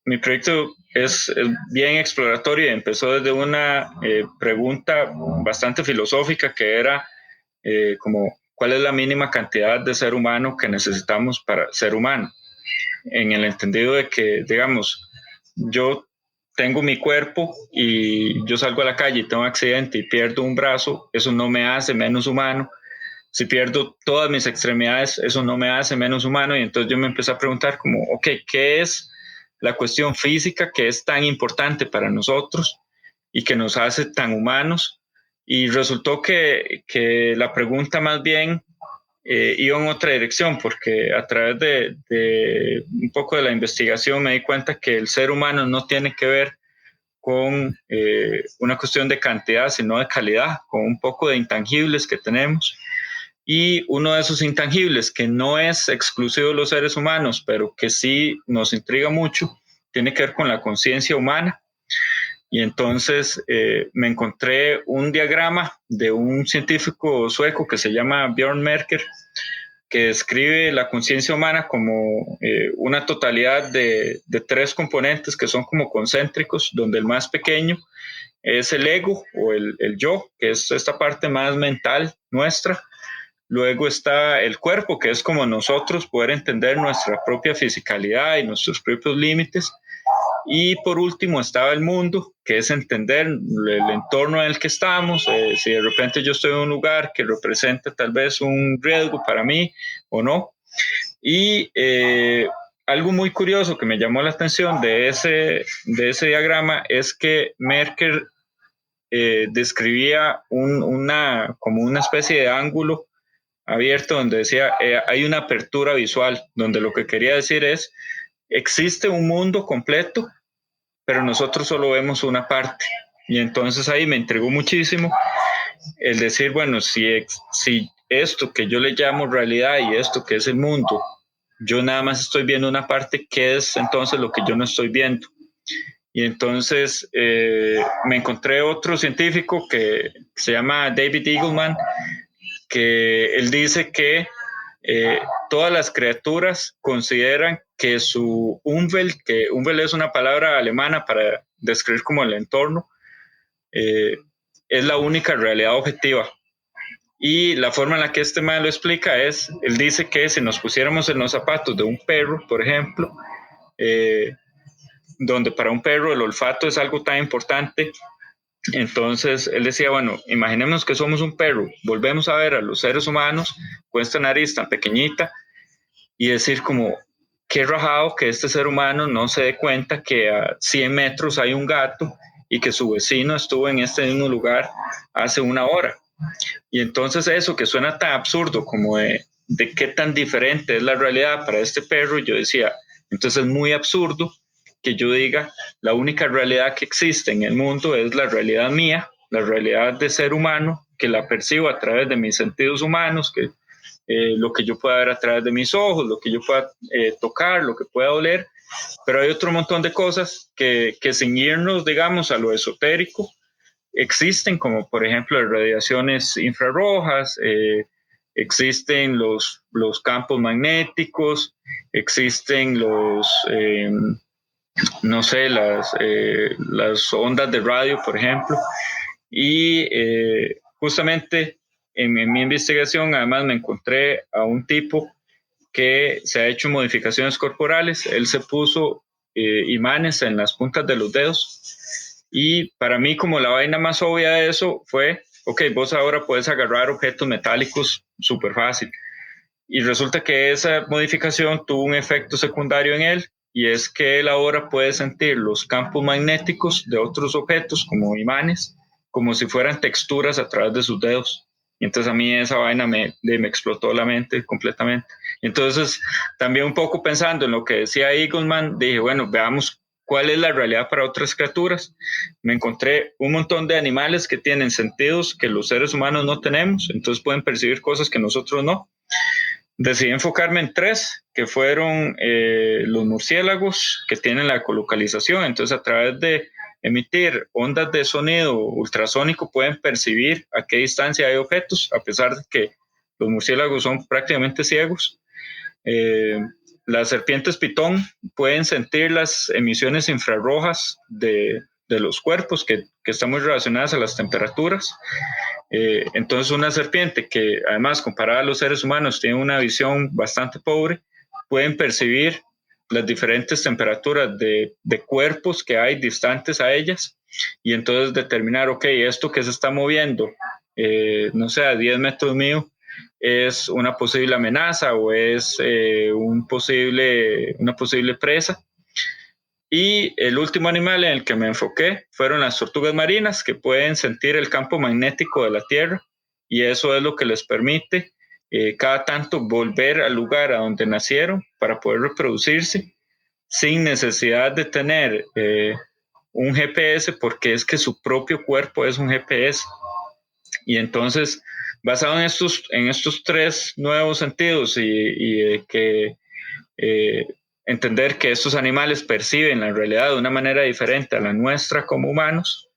Speaker 3: mi proyecto es bien exploratorio y empezó desde una pregunta bastante filosófica que era como, ¿cuál es la mínima cantidad de ser humano que necesitamos para ser humano? En el entendido de que, digamos, yo tengo mi cuerpo y yo salgo a la calle y tengo un accidente y pierdo un brazo, eso no me hace menos humano. Si pierdo todas mis extremidades, eso no me hace menos humano. Y entonces yo me empecé a preguntar como, ok, ¿qué es la cuestión física que es tan importante para nosotros y que nos hace tan humanos? Y resultó que la pregunta más bien iba en otra dirección, porque a través de un poco de la investigación me di cuenta que el ser humano no tiene que ver con una cuestión de cantidad, sino de calidad, con un poco de intangibles que tenemos. Y uno de esos intangibles que no es exclusivo de los seres humanos, pero que sí nos intriga mucho, tiene que ver con la conciencia humana. Y entonces me encontré un diagrama de un científico sueco que se llama Björn Merker, que describe la conciencia humana como una totalidad de 3 componentes que son como concéntricos, donde el más pequeño es el ego o el yo, que es esta parte más mental nuestra. Luego está el cuerpo, que es como nosotros poder entender nuestra propia fisicalidad y nuestros propios límites. Y por último estaba el mundo, que es entender el entorno en el que estamos, si de repente yo estoy en un lugar que representa tal vez un riesgo para mí o no. Y algo muy curioso que me llamó la atención de ese diagrama es que Merker describía como una especie de ángulo abierto donde decía hay una apertura visual, donde lo que quería decir es existe un mundo completo, pero nosotros solo vemos una parte. Y entonces ahí me intrigó muchísimo el decir, bueno, si esto que yo le llamo realidad y esto que es el mundo, yo nada más estoy viendo una parte, ¿qué es entonces lo que yo no estoy viendo? Y entonces me encontré otro científico que se llama David Eagleman, que él dice que todas las criaturas consideran que su Umwelt, que Umwelt es una palabra alemana para describir como el entorno, es la única realidad objetiva. Y la forma en la que este man lo explica es, él dice que si nos pusiéramos en los zapatos de un perro, por ejemplo, donde para un perro el olfato es algo tan importante, entonces él decía, bueno, imaginemos que somos un perro, volvemos a ver a los seres humanos con esta nariz tan pequeñita y decir como, qué rajado que este ser humano no se dé cuenta que a 100 metros hay un gato y que su vecino estuvo en este mismo lugar hace 1 hora. Y entonces eso que suena tan absurdo como de qué tan diferente es la realidad para este perro, yo decía, entonces es muy absurdo que yo diga, la única realidad que existe en el mundo es la realidad mía, la realidad de ser humano, que la percibo a través de mis sentidos humanos, que lo que yo pueda ver a través de mis ojos, lo que yo pueda tocar, lo que pueda oler, pero hay otro montón de cosas que sin irnos, digamos, a lo esotérico, existen, como por ejemplo las radiaciones infrarrojas, existen los campos magnéticos, existen no sé, las ondas de radio, por ejemplo. Y justamente en mi investigación, además, me encontré a un tipo que se ha hecho modificaciones corporales. Él se puso imanes en las puntas de los dedos. Y para mí, como la vaina más obvia de eso fue, ok, vos ahora puedes agarrar objetos metálicos súper fácil. Y resulta que esa modificación tuvo un efecto secundario en él, y es que él ahora puede sentir los campos magnéticos de otros objetos como imanes, como si fueran texturas a través de sus dedos. Y entonces a mí esa vaina me explotó la mente completamente. Entonces también un poco pensando en lo que decía Eagleman, dije, bueno, veamos cuál es la realidad para otras criaturas. Me encontré un montón de animales que tienen sentidos que los seres humanos no tenemos, entonces pueden percibir cosas que nosotros no. Decidí enfocarme en 3, que fueron los murciélagos, que tienen la ecolocalización. Entonces, a través de emitir ondas de sonido ultrasónico, pueden percibir a qué distancia hay objetos, a pesar de que los murciélagos son prácticamente ciegos. Las serpientes pitón pueden sentir las emisiones infrarrojas de los cuerpos, que están muy relacionadas a las temperaturas. Entonces una serpiente que además comparada a los seres humanos tiene una visión bastante pobre, pueden percibir las diferentes temperaturas de cuerpos que hay distantes a ellas y entonces determinar, ok, esto que se está moviendo, no sé, a 10 metros mío, es una posible amenaza o es una posible presa. Y el último animal en el que me enfoqué fueron las tortugas marinas, que pueden sentir el campo magnético de la Tierra, y eso es lo que les permite cada tanto volver al lugar a donde nacieron para poder reproducirse sin necesidad de tener un GPS porque es que su propio cuerpo es un GPS. Y entonces, basado en estos tres nuevos sentidos y que entender que estos animales perciben la realidad de una manera diferente a la nuestra como humanos,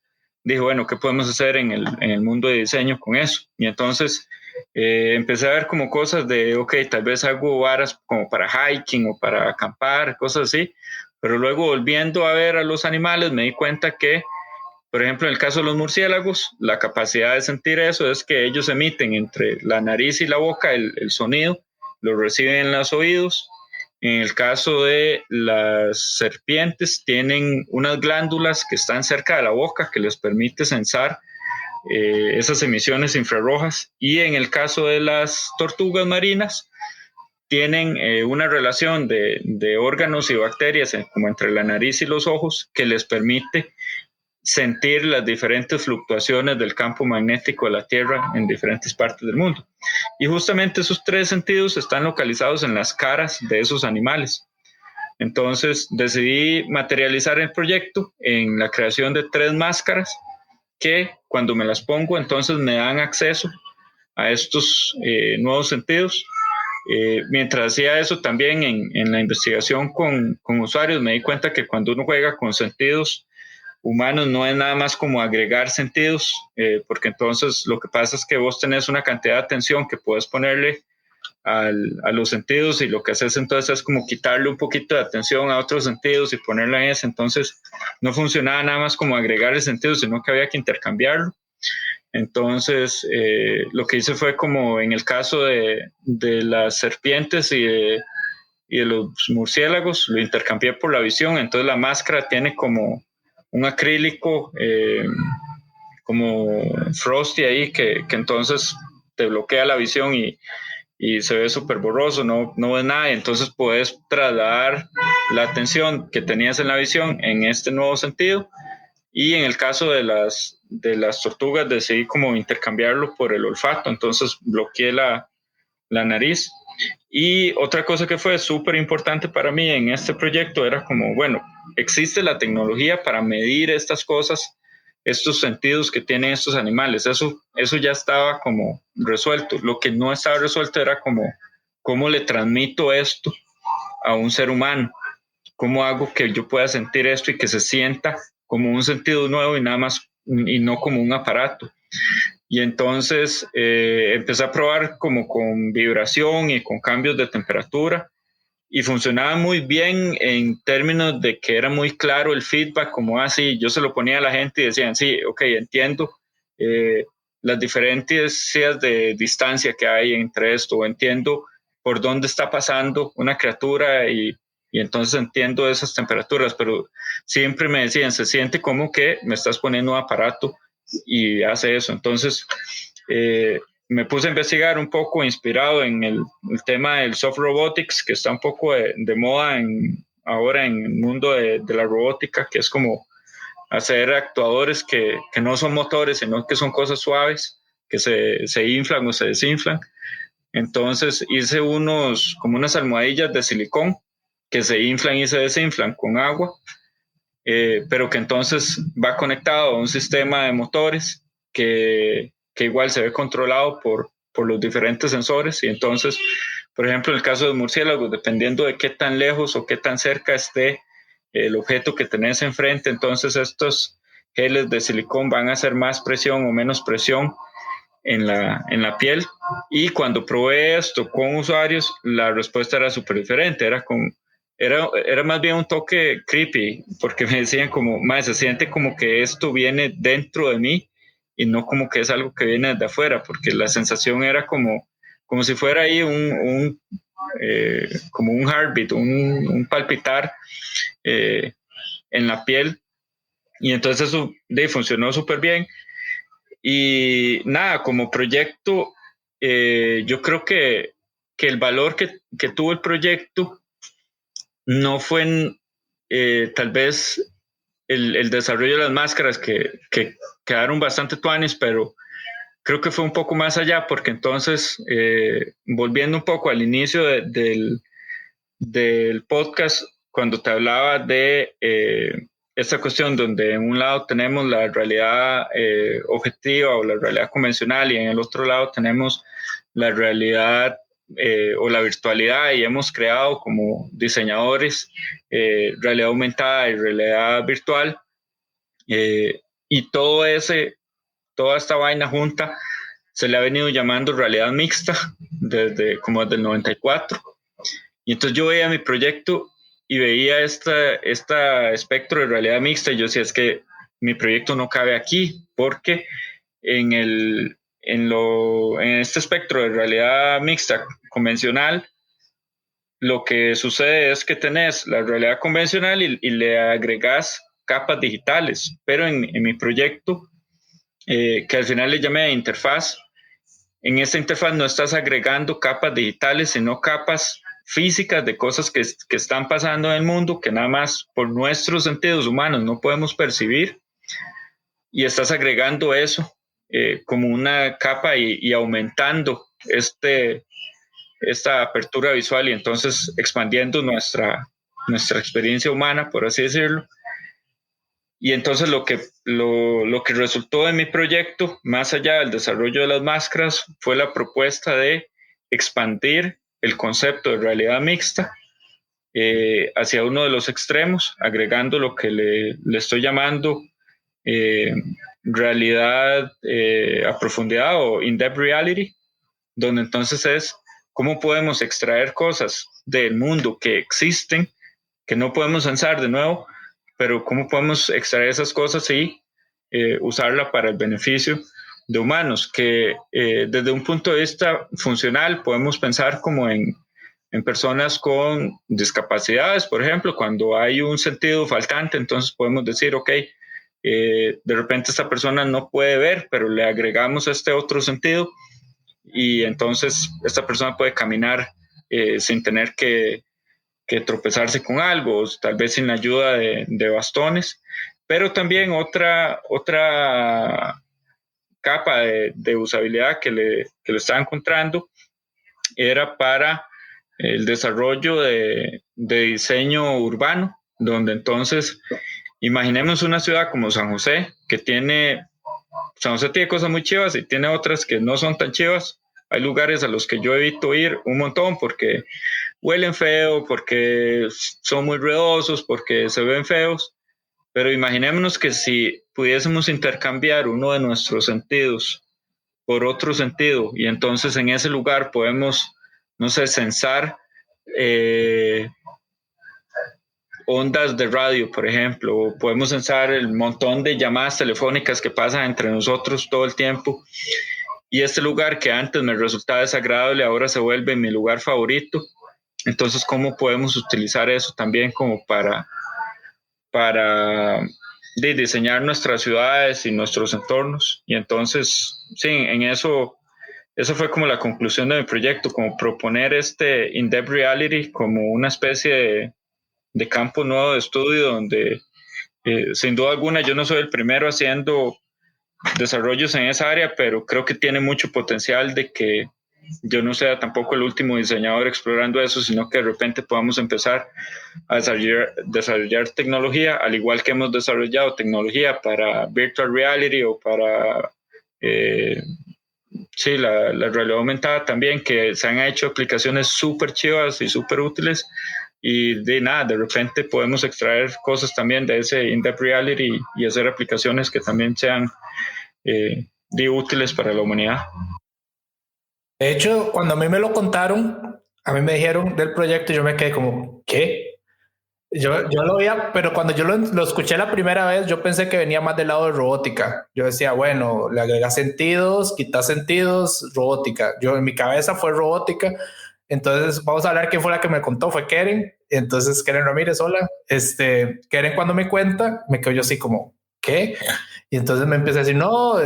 Speaker 3: dijo, bueno, ¿qué podemos hacer en el mundo de diseño con eso? Y entonces empecé a ver como cosas de, ok, tal vez hago varas como para hiking o para acampar, cosas así, pero luego volviendo a ver a los animales me di cuenta que, por ejemplo, en el caso de los murciélagos, la capacidad de sentir eso es que ellos emiten entre la nariz y la boca el sonido, lo reciben en los oídos. En el caso de las serpientes, tienen unas glándulas que están cerca de la boca que les permite sensar esas emisiones infrarrojas. Y en el caso de las tortugas marinas, tienen una relación de órganos y bacterias como entre la nariz y los ojos que les permite sentir las diferentes fluctuaciones del campo magnético de la Tierra en diferentes partes del mundo. Y justamente esos tres sentidos están localizados en las caras de esos animales. Entonces decidí materializar el proyecto en la creación de 3 máscaras que cuando me las pongo entonces me dan acceso a estos nuevos sentidos. Mientras hacía eso también en la investigación con usuarios me di cuenta que cuando uno juega con sentidos humanos no es nada más como agregar sentidos, porque entonces lo que pasa es que vos tenés una cantidad de atención que puedes ponerle a los sentidos y lo que haces entonces es como quitarle un poquito de atención a otros sentidos y ponerla en ese. Entonces no funcionaba nada más como agregar el sentido, sino que había que intercambiarlo. Entonces lo que hice fue como en el caso de las serpientes y de los murciélagos, lo intercambié por la visión. Entonces la máscara tiene como un acrílico como frosty ahí que entonces te bloquea la visión y se ve súper borroso, no ves nada, y entonces puedes trasladar la atención que tenías en la visión en este nuevo sentido. Y en el caso de las tortugas decidí como intercambiarlo por el olfato, entonces bloqueé la nariz. Y otra cosa que fue súper importante para mí en este proyecto era como, bueno, existe la tecnología para medir estas cosas, estos sentidos que tienen estos animales. Eso ya estaba como resuelto. Lo que no estaba resuelto era como, ¿cómo le transmito esto a un ser humano? ¿Cómo hago que yo pueda sentir esto y que se sienta como un sentido nuevo y nada más, y no como un aparato? Y entonces empecé a probar como con vibración y con cambios de temperatura y funcionaba muy bien en términos de que era muy claro el feedback, como así, yo se lo ponía a la gente y decían, sí, ok, entiendo las diferencias de distancia que hay entre esto, entiendo por dónde está pasando una criatura y entonces entiendo esas temperaturas, pero siempre me decían, se siente como que me estás poniendo un aparato y hace eso. Entonces me puse a investigar un poco inspirado en el tema del soft robotics, que está un poco de moda ahora en el mundo de la robótica, que es como hacer actuadores que no son motores, sino que son cosas suaves, que se inflan o se desinflan. Entonces hice como unas almohadillas de silicón que se inflan y se desinflan con agua, pero que entonces va conectado a un sistema de motores que igual se ve controlado por los diferentes sensores. Y entonces, por ejemplo, en el caso de murciélagos, dependiendo de qué tan lejos o qué tan cerca esté el objeto que tenés enfrente, entonces estos geles de silicón van a hacer más presión o menos presión en la piel. Y cuando probé esto con usuarios, la respuesta era súper diferente, era más bien un toque creepy, porque me decían como, más se siente como que esto viene dentro de mí y no como que es algo que viene de afuera, porque la sensación era como si fuera ahí como un heartbeat, un palpitar en la piel. Y entonces eso funcionó súper bien. Y nada, como proyecto, yo creo que el valor que tuvo el proyecto no fue tal vez el desarrollo de las máscaras que quedaron bastante tuanis, pero creo que fue un poco más allá, porque entonces, volviendo un poco al inicio del podcast, cuando te hablaba de esta cuestión donde en un lado tenemos la realidad objetiva o la realidad convencional y en el otro lado tenemos la realidad o la virtualidad, y hemos creado como diseñadores realidad aumentada y realidad virtual, y toda esta vaina junta se le ha venido llamando realidad mixta desde el 94. Y entonces yo veía mi proyecto y veía este espectro de realidad mixta, y yo decía, es que mi proyecto no cabe aquí, porque en este espectro de realidad mixta convencional, lo que sucede es que tenés la realidad convencional y le agregás capas digitales, pero en mi proyecto, que al final le llamé interfaz, en esta interfaz no estás agregando capas digitales, sino capas físicas de cosas que están pasando en el mundo, que nada más por nuestros sentidos humanos no podemos percibir, y estás agregando eso como una capa y aumentando esta apertura visual, y entonces expandiendo nuestra experiencia humana, por así decirlo. Y entonces lo que resultó de mi proyecto, más allá del desarrollo de las máscaras, fue la propuesta de expandir el concepto de realidad mixta hacia uno de los extremos, agregando lo que le estoy llamando realidad a profundidad o in-depth reality, donde entonces es cómo podemos extraer cosas del mundo que existen, que no podemos pensar de nuevo, pero cómo podemos extraer esas cosas y usarla para el beneficio de humanos, que desde un punto de vista funcional podemos pensar como en personas con discapacidades, por ejemplo, cuando hay un sentido faltante, entonces podemos decir, ok, de repente esta persona no puede ver, pero le agregamos este otro sentido, y entonces esta persona puede caminar sin tener que tropezarse con algo, tal vez sin la ayuda de bastones. Pero también otra capa de usabilidad que le estaba encontrando era para el desarrollo de diseño urbano, donde entonces imaginemos una ciudad como San José, San José tiene cosas muy chivas y tiene otras que no son tan chivas. Hay lugares a los que yo evito ir un montón porque huelen feo, porque son muy ruidosos, porque se ven feos. Pero imaginémonos que si pudiésemos intercambiar uno de nuestros sentidos por otro sentido, y entonces en ese lugar podemos, no sé, sensar ondas de radio, por ejemplo, o podemos sensar el montón de llamadas telefónicas que pasan entre nosotros todo el tiempo, y este lugar que antes me resultaba desagradable ahora se vuelve mi lugar favorito. Entonces, ¿cómo podemos utilizar eso también como para diseñar nuestras ciudades y nuestros entornos? Y entonces, sí, en eso fue como la conclusión de mi proyecto, como proponer este in-depth reality como una especie de campo nuevo de estudio, donde sin duda alguna yo no soy el primero haciendo desarrollos en esa área, pero creo que tiene mucho potencial de que yo no sea tampoco el último diseñador explorando eso, sino que de repente podamos empezar a desarrollar tecnología, al igual que hemos desarrollado tecnología para virtual reality o para la realidad aumentada también, que se han hecho aplicaciones súper chivas y súper útiles, y de repente podemos extraer cosas también de ese in-depth reality y hacer aplicaciones que también sean útiles para la humanidad.
Speaker 2: De hecho, cuando a mí me lo contaron, a mí me dijeron del proyecto, yo me quedé como, ¿qué? Yo lo veía, pero cuando yo lo escuché la primera vez, yo pensé que venía más del lado de robótica. Yo decía, bueno, le agregas sentidos, quitas sentidos, robótica. Yo en mi cabeza fue robótica. Entonces vamos a hablar quién fue la que me contó, fue Keren. Entonces Keren Ramírez, hola. Keren cuando me cuenta, me quedo yo así como, ¿qué? Y entonces me empieza a decir, no,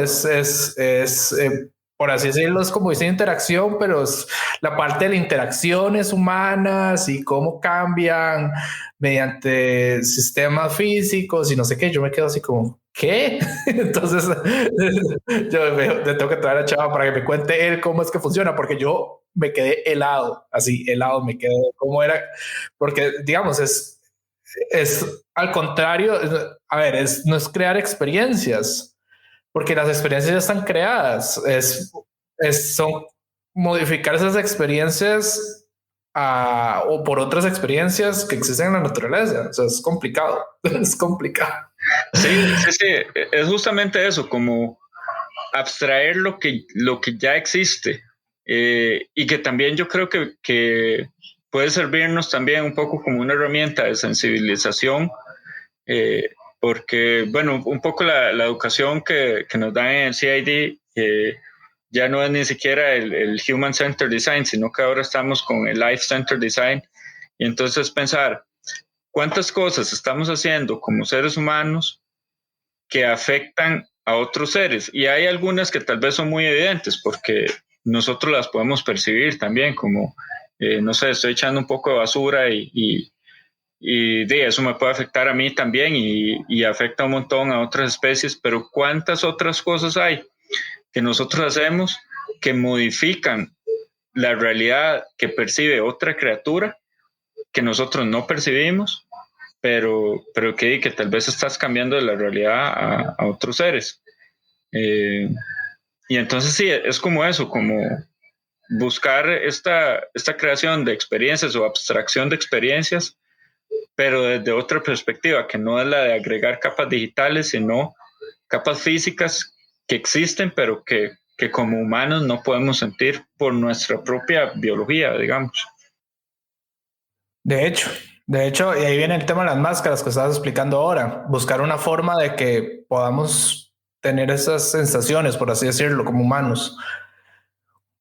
Speaker 2: por así decirlo, es como dice interacción, pero es la parte de las interacciones humanas y cómo cambian mediante sistemas físicos y no sé qué. Yo me quedo así como, ¿qué? Entonces yo le tengo que traer a Chava para que me cuente él cómo es que funciona, porque yo me quedé helado, así helado me quedé, cómo era, porque digamos es al contrario, a ver, no es crear experiencias, porque las experiencias ya están creadas, son modificar esas experiencias o por otras experiencias que existen en la naturaleza. O sea, es complicado, es complicado.
Speaker 3: Sí, sí, sí, es justamente eso, como abstraer lo que ya existe, y que también yo creo que puede servirnos también un poco como una herramienta de sensibilización, porque, bueno, un poco la educación que nos dan en el CID ya no es ni siquiera el Human Centered Design, sino que ahora estamos con el Life Centered Design, y entonces pensar cuántas cosas estamos haciendo como seres humanos que afectan a otros seres. Y hay algunas que tal vez son muy evidentes porque nosotros las podemos percibir también, como, no sé, estoy echando un poco de basura y de eso me puede afectar a mí también y afecta un montón a otras especies, pero ¿cuántas otras cosas hay que nosotros hacemos que modifican la realidad que percibe otra criatura que nosotros no percibimos, pero que tal vez estás cambiando de la realidad a otros seres? Y entonces sí, es como eso, como buscar esta creación de experiencias o abstracción de experiencias, pero desde otra perspectiva, que no es la de agregar capas digitales, sino capas físicas que existen, pero que como humanos no podemos sentir por nuestra propia biología, digamos.
Speaker 2: De hecho, y ahí viene el tema de las máscaras que estabas explicando ahora, buscar una forma de que podamos tener esas sensaciones, por así decirlo, como humanos.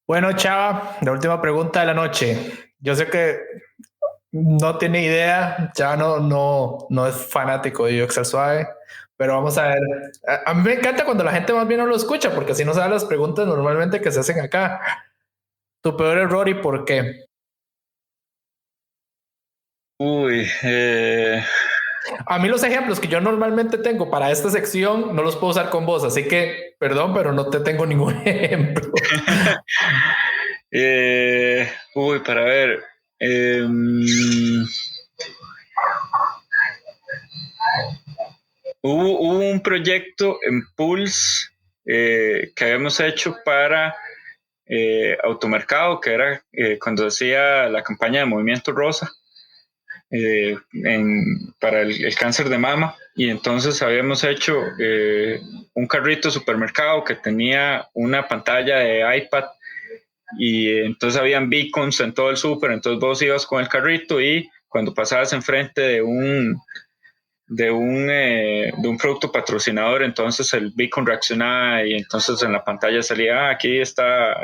Speaker 2: Bueno, Chava, la última pregunta de la noche. Yo sé que no tiene idea, Chava no es fanático de Yo Excel Suave, pero vamos a ver. A mí me encanta cuando la gente más bien no lo escucha, porque así no sabe las preguntas normalmente que se hacen acá. Tu peor error y por qué.
Speaker 3: Uy,
Speaker 2: A mí los ejemplos que yo normalmente tengo para esta sección no los puedo usar con vos, así que perdón, pero no te tengo ningún ejemplo.
Speaker 3: para ver. Hubo un proyecto en Pulse que habíamos hecho para Automercado, que era cuando hacía la campaña de Movimiento Rosa para el cáncer de mama. Y entonces habíamos hecho un carrito de supermercado que tenía una pantalla de iPad, y entonces habían beacons en todo el súper. Entonces vos ibas con el carrito y cuando pasabas enfrente de un producto patrocinador, entonces el beacon reaccionaba y entonces en la pantalla salía, aquí está,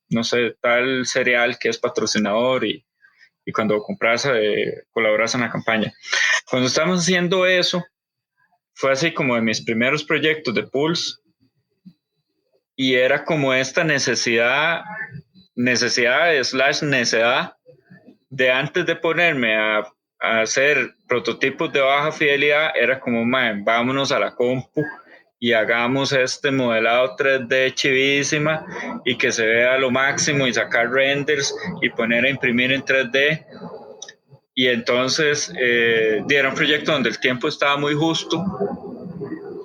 Speaker 3: no sé, tal cereal que es patrocinador, y cuando compras, colaboras en la campaña. Cuando estábamos haciendo eso, fue así como de mis primeros proyectos de Pulse, y era como esta necesidad necedad de, antes de ponerme a hacer prototipos de baja fidelidad, era como, vámonos a la compu y hagamos este modelado 3D chivísima y que se vea lo máximo, y sacar renders y poner a imprimir en 3D. Y entonces era un proyecto donde el tiempo estaba muy justo.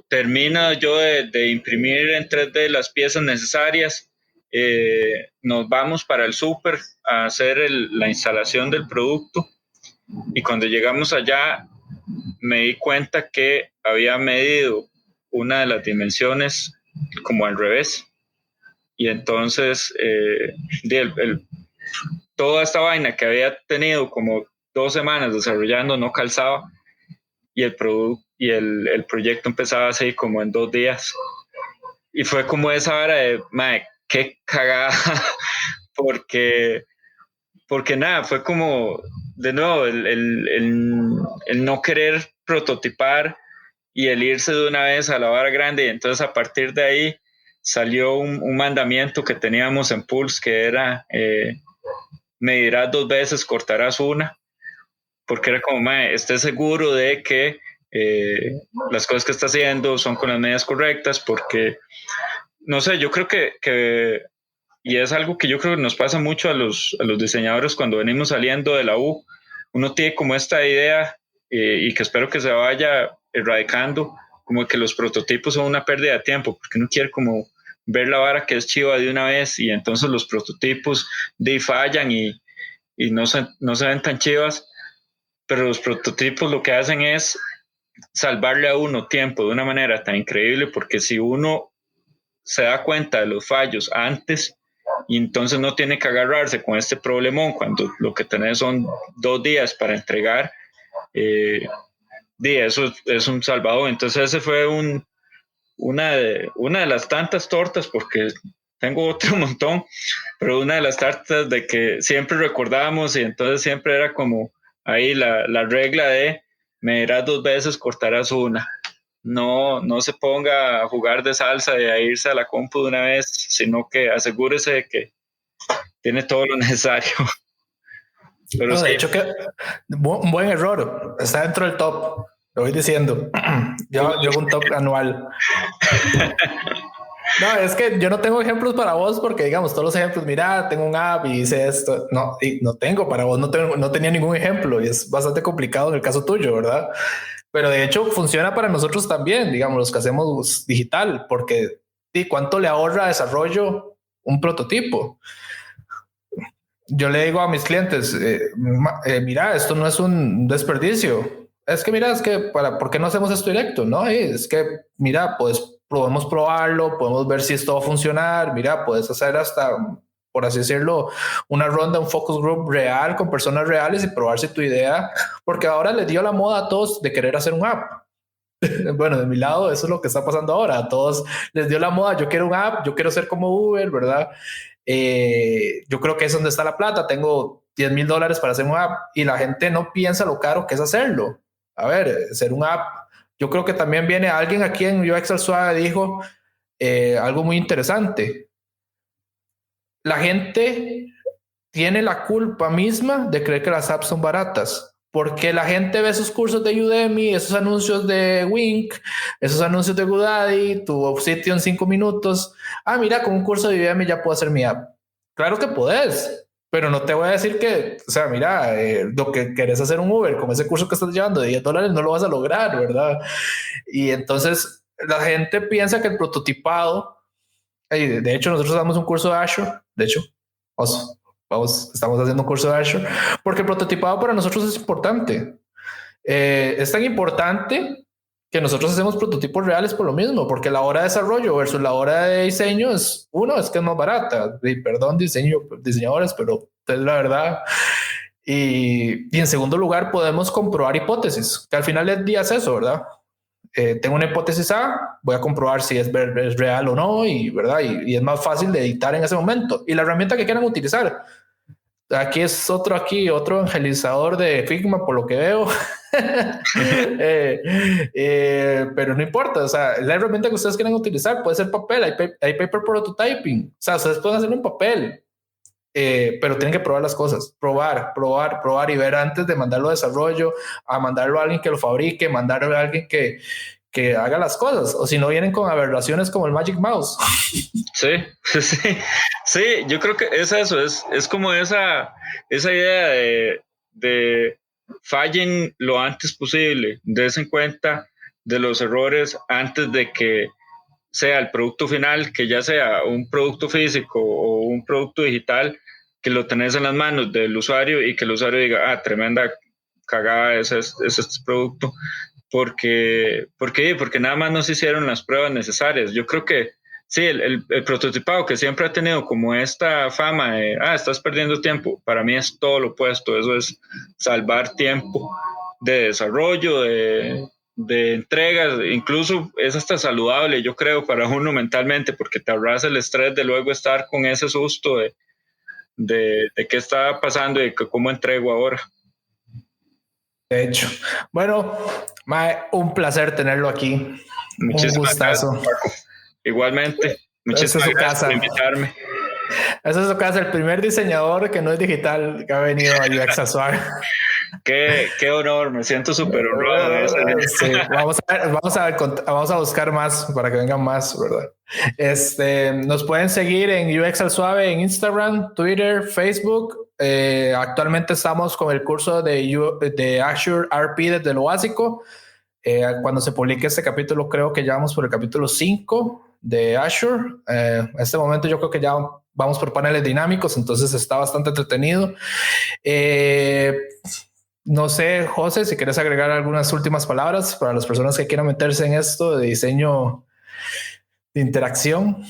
Speaker 3: Termina yo de imprimir en 3D las piezas necesarias. Nos vamos para el súper a hacer la instalación del producto, y cuando llegamos allá me di cuenta que había medido una de las dimensiones como al revés, y entonces toda esta vaina que había tenido como 2 semanas desarrollando no calzaba, y el proyecto empezaba así como en 2 días, y fue como esa hora de, qué cagada, porque nada, fue como, de nuevo, el no querer prototipar y el irse de una vez a la vara grande. Y entonces a partir de ahí salió un mandamiento que teníamos en Pulse, que era medirás 2 veces, cortarás una, porque era como, esté seguro de que las cosas que está haciendo son con las medidas correctas, porque, no sé, yo creo que y es algo que yo creo que nos pasa mucho a los diseñadores cuando venimos saliendo de la U. Uno tiene como esta idea y que espero que se vaya erradicando, como que los prototipos son una pérdida de tiempo, porque uno quiere como ver la vara que es chiva de una vez y entonces los prototipos fallan y no se ven tan chivas, pero los prototipos lo que hacen es salvarle a uno tiempo de una manera tan increíble, porque si uno se da cuenta de los fallos antes y entonces no tiene que agarrarse con este problemón cuando lo que tenés son 2 días para entregar, eso es un salvador. Entonces ese fue una de las tantas tortas, porque tengo otro montón, pero una de las tartas de que siempre recordábamos, y entonces siempre era como ahí la regla de me dirás 2 veces, cortarás una. No se ponga a jugar de salsa y a irse a la compu de una vez, sino que asegúrese de que tiene todo lo necesario. Pero
Speaker 2: no,
Speaker 3: sí.
Speaker 2: de hecho, que un buen error, está dentro del top, lo voy diciendo. Yo hago un top anual. No, es que yo no tengo ejemplos para vos porque, digamos, todos los ejemplos, mira, tengo un app y hice esto. No, y no tengo para vos, no tenía ningún ejemplo y es bastante complicado en el caso tuyo, ¿verdad? Pero de hecho funciona para nosotros también, digamos, los que hacemos digital, porque ¿cuánto le ahorra desarrollo un prototipo? Yo le digo a mis clientes, mira, esto no es un desperdicio. Es que mira, ¿por qué no hacemos esto directo? No, es que mira, pues podemos probarlo, podemos ver si esto va a funcionar. Mira, puedes hacer hasta, por así decirlo, una ronda, un focus group real con personas reales y probar si tu idea, porque ahora les dio la moda a todos de querer hacer un app. Bueno, de mi lado, eso es lo que está pasando ahora. A todos les dio la moda. Yo quiero un app, yo quiero ser como Uber, ¿verdad? Yo creo que es donde está la plata. Tengo $10,000 para hacer un app y la gente no piensa lo caro que es hacerlo. A ver, hacer un app. Yo creo que también viene alguien aquí en UX al Suave dijo algo muy interesante. La gente tiene la culpa misma de creer que las apps son baratas. Porque la gente ve esos cursos de Udemy, esos anuncios de Wink, esos anuncios de GoDaddy, tu sitio en 5 minutos. Mira, con un curso de Udemy ya puedo hacer mi app. Claro que puedes, pero no te voy a decir que, o sea, mira, lo que querés hacer un Uber con ese curso que estás llevando de $10 no lo vas a lograr, ¿verdad? Y entonces la gente piensa que el prototipado, de hecho nosotros damos un curso de Azure, de hecho, estamos haciendo un curso de Azure, porque el prototipado para nosotros es importante. Es tan importante que nosotros hacemos prototipos reales por lo mismo, porque la hora de desarrollo versus la hora de diseño es que es más barata. Y perdón, diseñadores, pero es la verdad. Y en segundo lugar, podemos comprobar hipótesis, que al final del día es eso, ¿verdad? Tengo una hipótesis A, voy a comprobar si es real o no, y verdad, y es más fácil de editar en ese momento. Y la herramienta que quieran utilizar. Aquí es otro evangelizador de Figma, por lo que veo. Pero no importa, o sea, la herramienta que ustedes quieran utilizar puede ser papel, hay paper prototyping, o sea, ustedes pueden hacerlo en papel, pero tienen que probar las cosas, probar y ver antes de mandarlo a desarrollo, a mandarlo a alguien que lo fabrique, mandarlo a alguien que haga las cosas, o si no vienen con aberraciones como el Magic Mouse.
Speaker 3: Sí, yo creo que es eso, es como esa idea de fallen lo antes posible, des en cuenta de los errores antes de que sea el producto final, que ya sea un producto físico o un producto digital, que lo tenés en las manos del usuario y que el usuario diga, tremenda cagada es este producto. Porque nada más no se hicieron las pruebas necesarias. Yo creo que sí, el prototipado que siempre ha tenido como esta fama de, estás perdiendo tiempo, para mí es todo lo opuesto. Eso es salvar tiempo de desarrollo, de entregas, incluso es hasta saludable, yo creo, para uno mentalmente, porque te ahorras el estrés de luego estar con ese susto de qué está pasando y cómo entrego ahora.
Speaker 2: De hecho, bueno, Mae, un placer tenerlo aquí.
Speaker 3: Muchísimas
Speaker 2: un gustazo.
Speaker 3: Gracias, Paco. Igualmente, muchísimas gracias por invitarme.
Speaker 2: Esa es su casa, el primer diseñador que no es digital que ha venido a UX al Suave.
Speaker 3: Qué honor, me siento súper honrado.
Speaker 2: Sí, vamos a buscar más para que vengan más, ¿verdad? Nos pueden seguir en UX al Suave en Instagram, Twitter, Facebook. Actualmente estamos con el curso de Azure RP desde lo básico. Cuando se publique este capítulo, creo que ya vamos por el capítulo 5 de Azure. En este momento yo creo que ya vamos por paneles dinámicos, entonces está bastante entretenido. No sé, José, si quieres agregar algunas últimas palabras para las personas que quieran meterse en esto de diseño de interacción.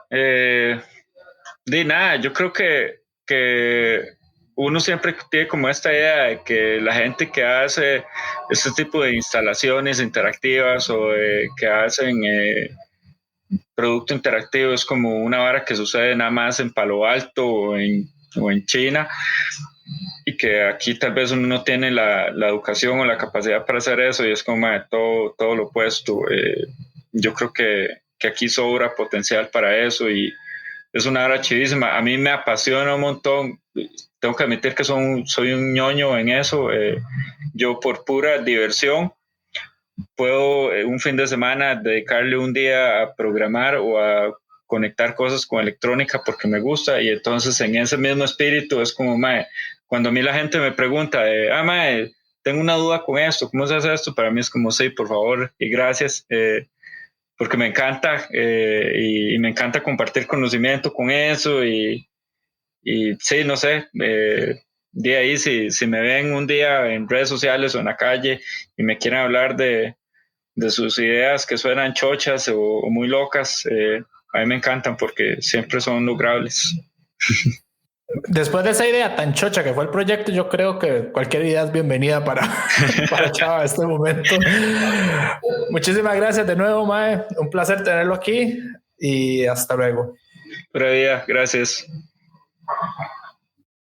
Speaker 3: De nada, yo creo que uno siempre tiene como esta idea de que la gente que hace este tipo de instalaciones interactivas o que hacen producto interactivo es como una vara que sucede nada más en Palo Alto o en China, y que aquí tal vez uno no tiene la educación o la capacidad para hacer eso, y es como todo lo opuesto. Yo creo que aquí sobra potencial para eso y es una hora chidísima. A mí me apasiona un montón. Tengo que admitir que soy un ñoño en eso. Yo por pura diversión puedo un fin de semana dedicarle un día a programar o a conectar cosas con electrónica porque me gusta, y entonces en ese mismo espíritu es como, cuando a mí la gente me pregunta, tengo una duda con esto, ¿cómo se hace esto? Para mí es como, sí, por favor y gracias, porque me encanta y me encanta compartir conocimiento con eso y sí, no sé, de ahí si me ven un día en redes sociales o en la calle y me quieren hablar de sus ideas que suenan chochas o muy locas, a mí me encantan porque siempre son logrables.
Speaker 2: Después de esa idea tan chocha que fue el proyecto, yo creo que cualquier idea es bienvenida para Chava en este momento. Muchísimas gracias de nuevo, Mae. Un placer tenerlo aquí y hasta luego.
Speaker 3: Pura vida, gracias.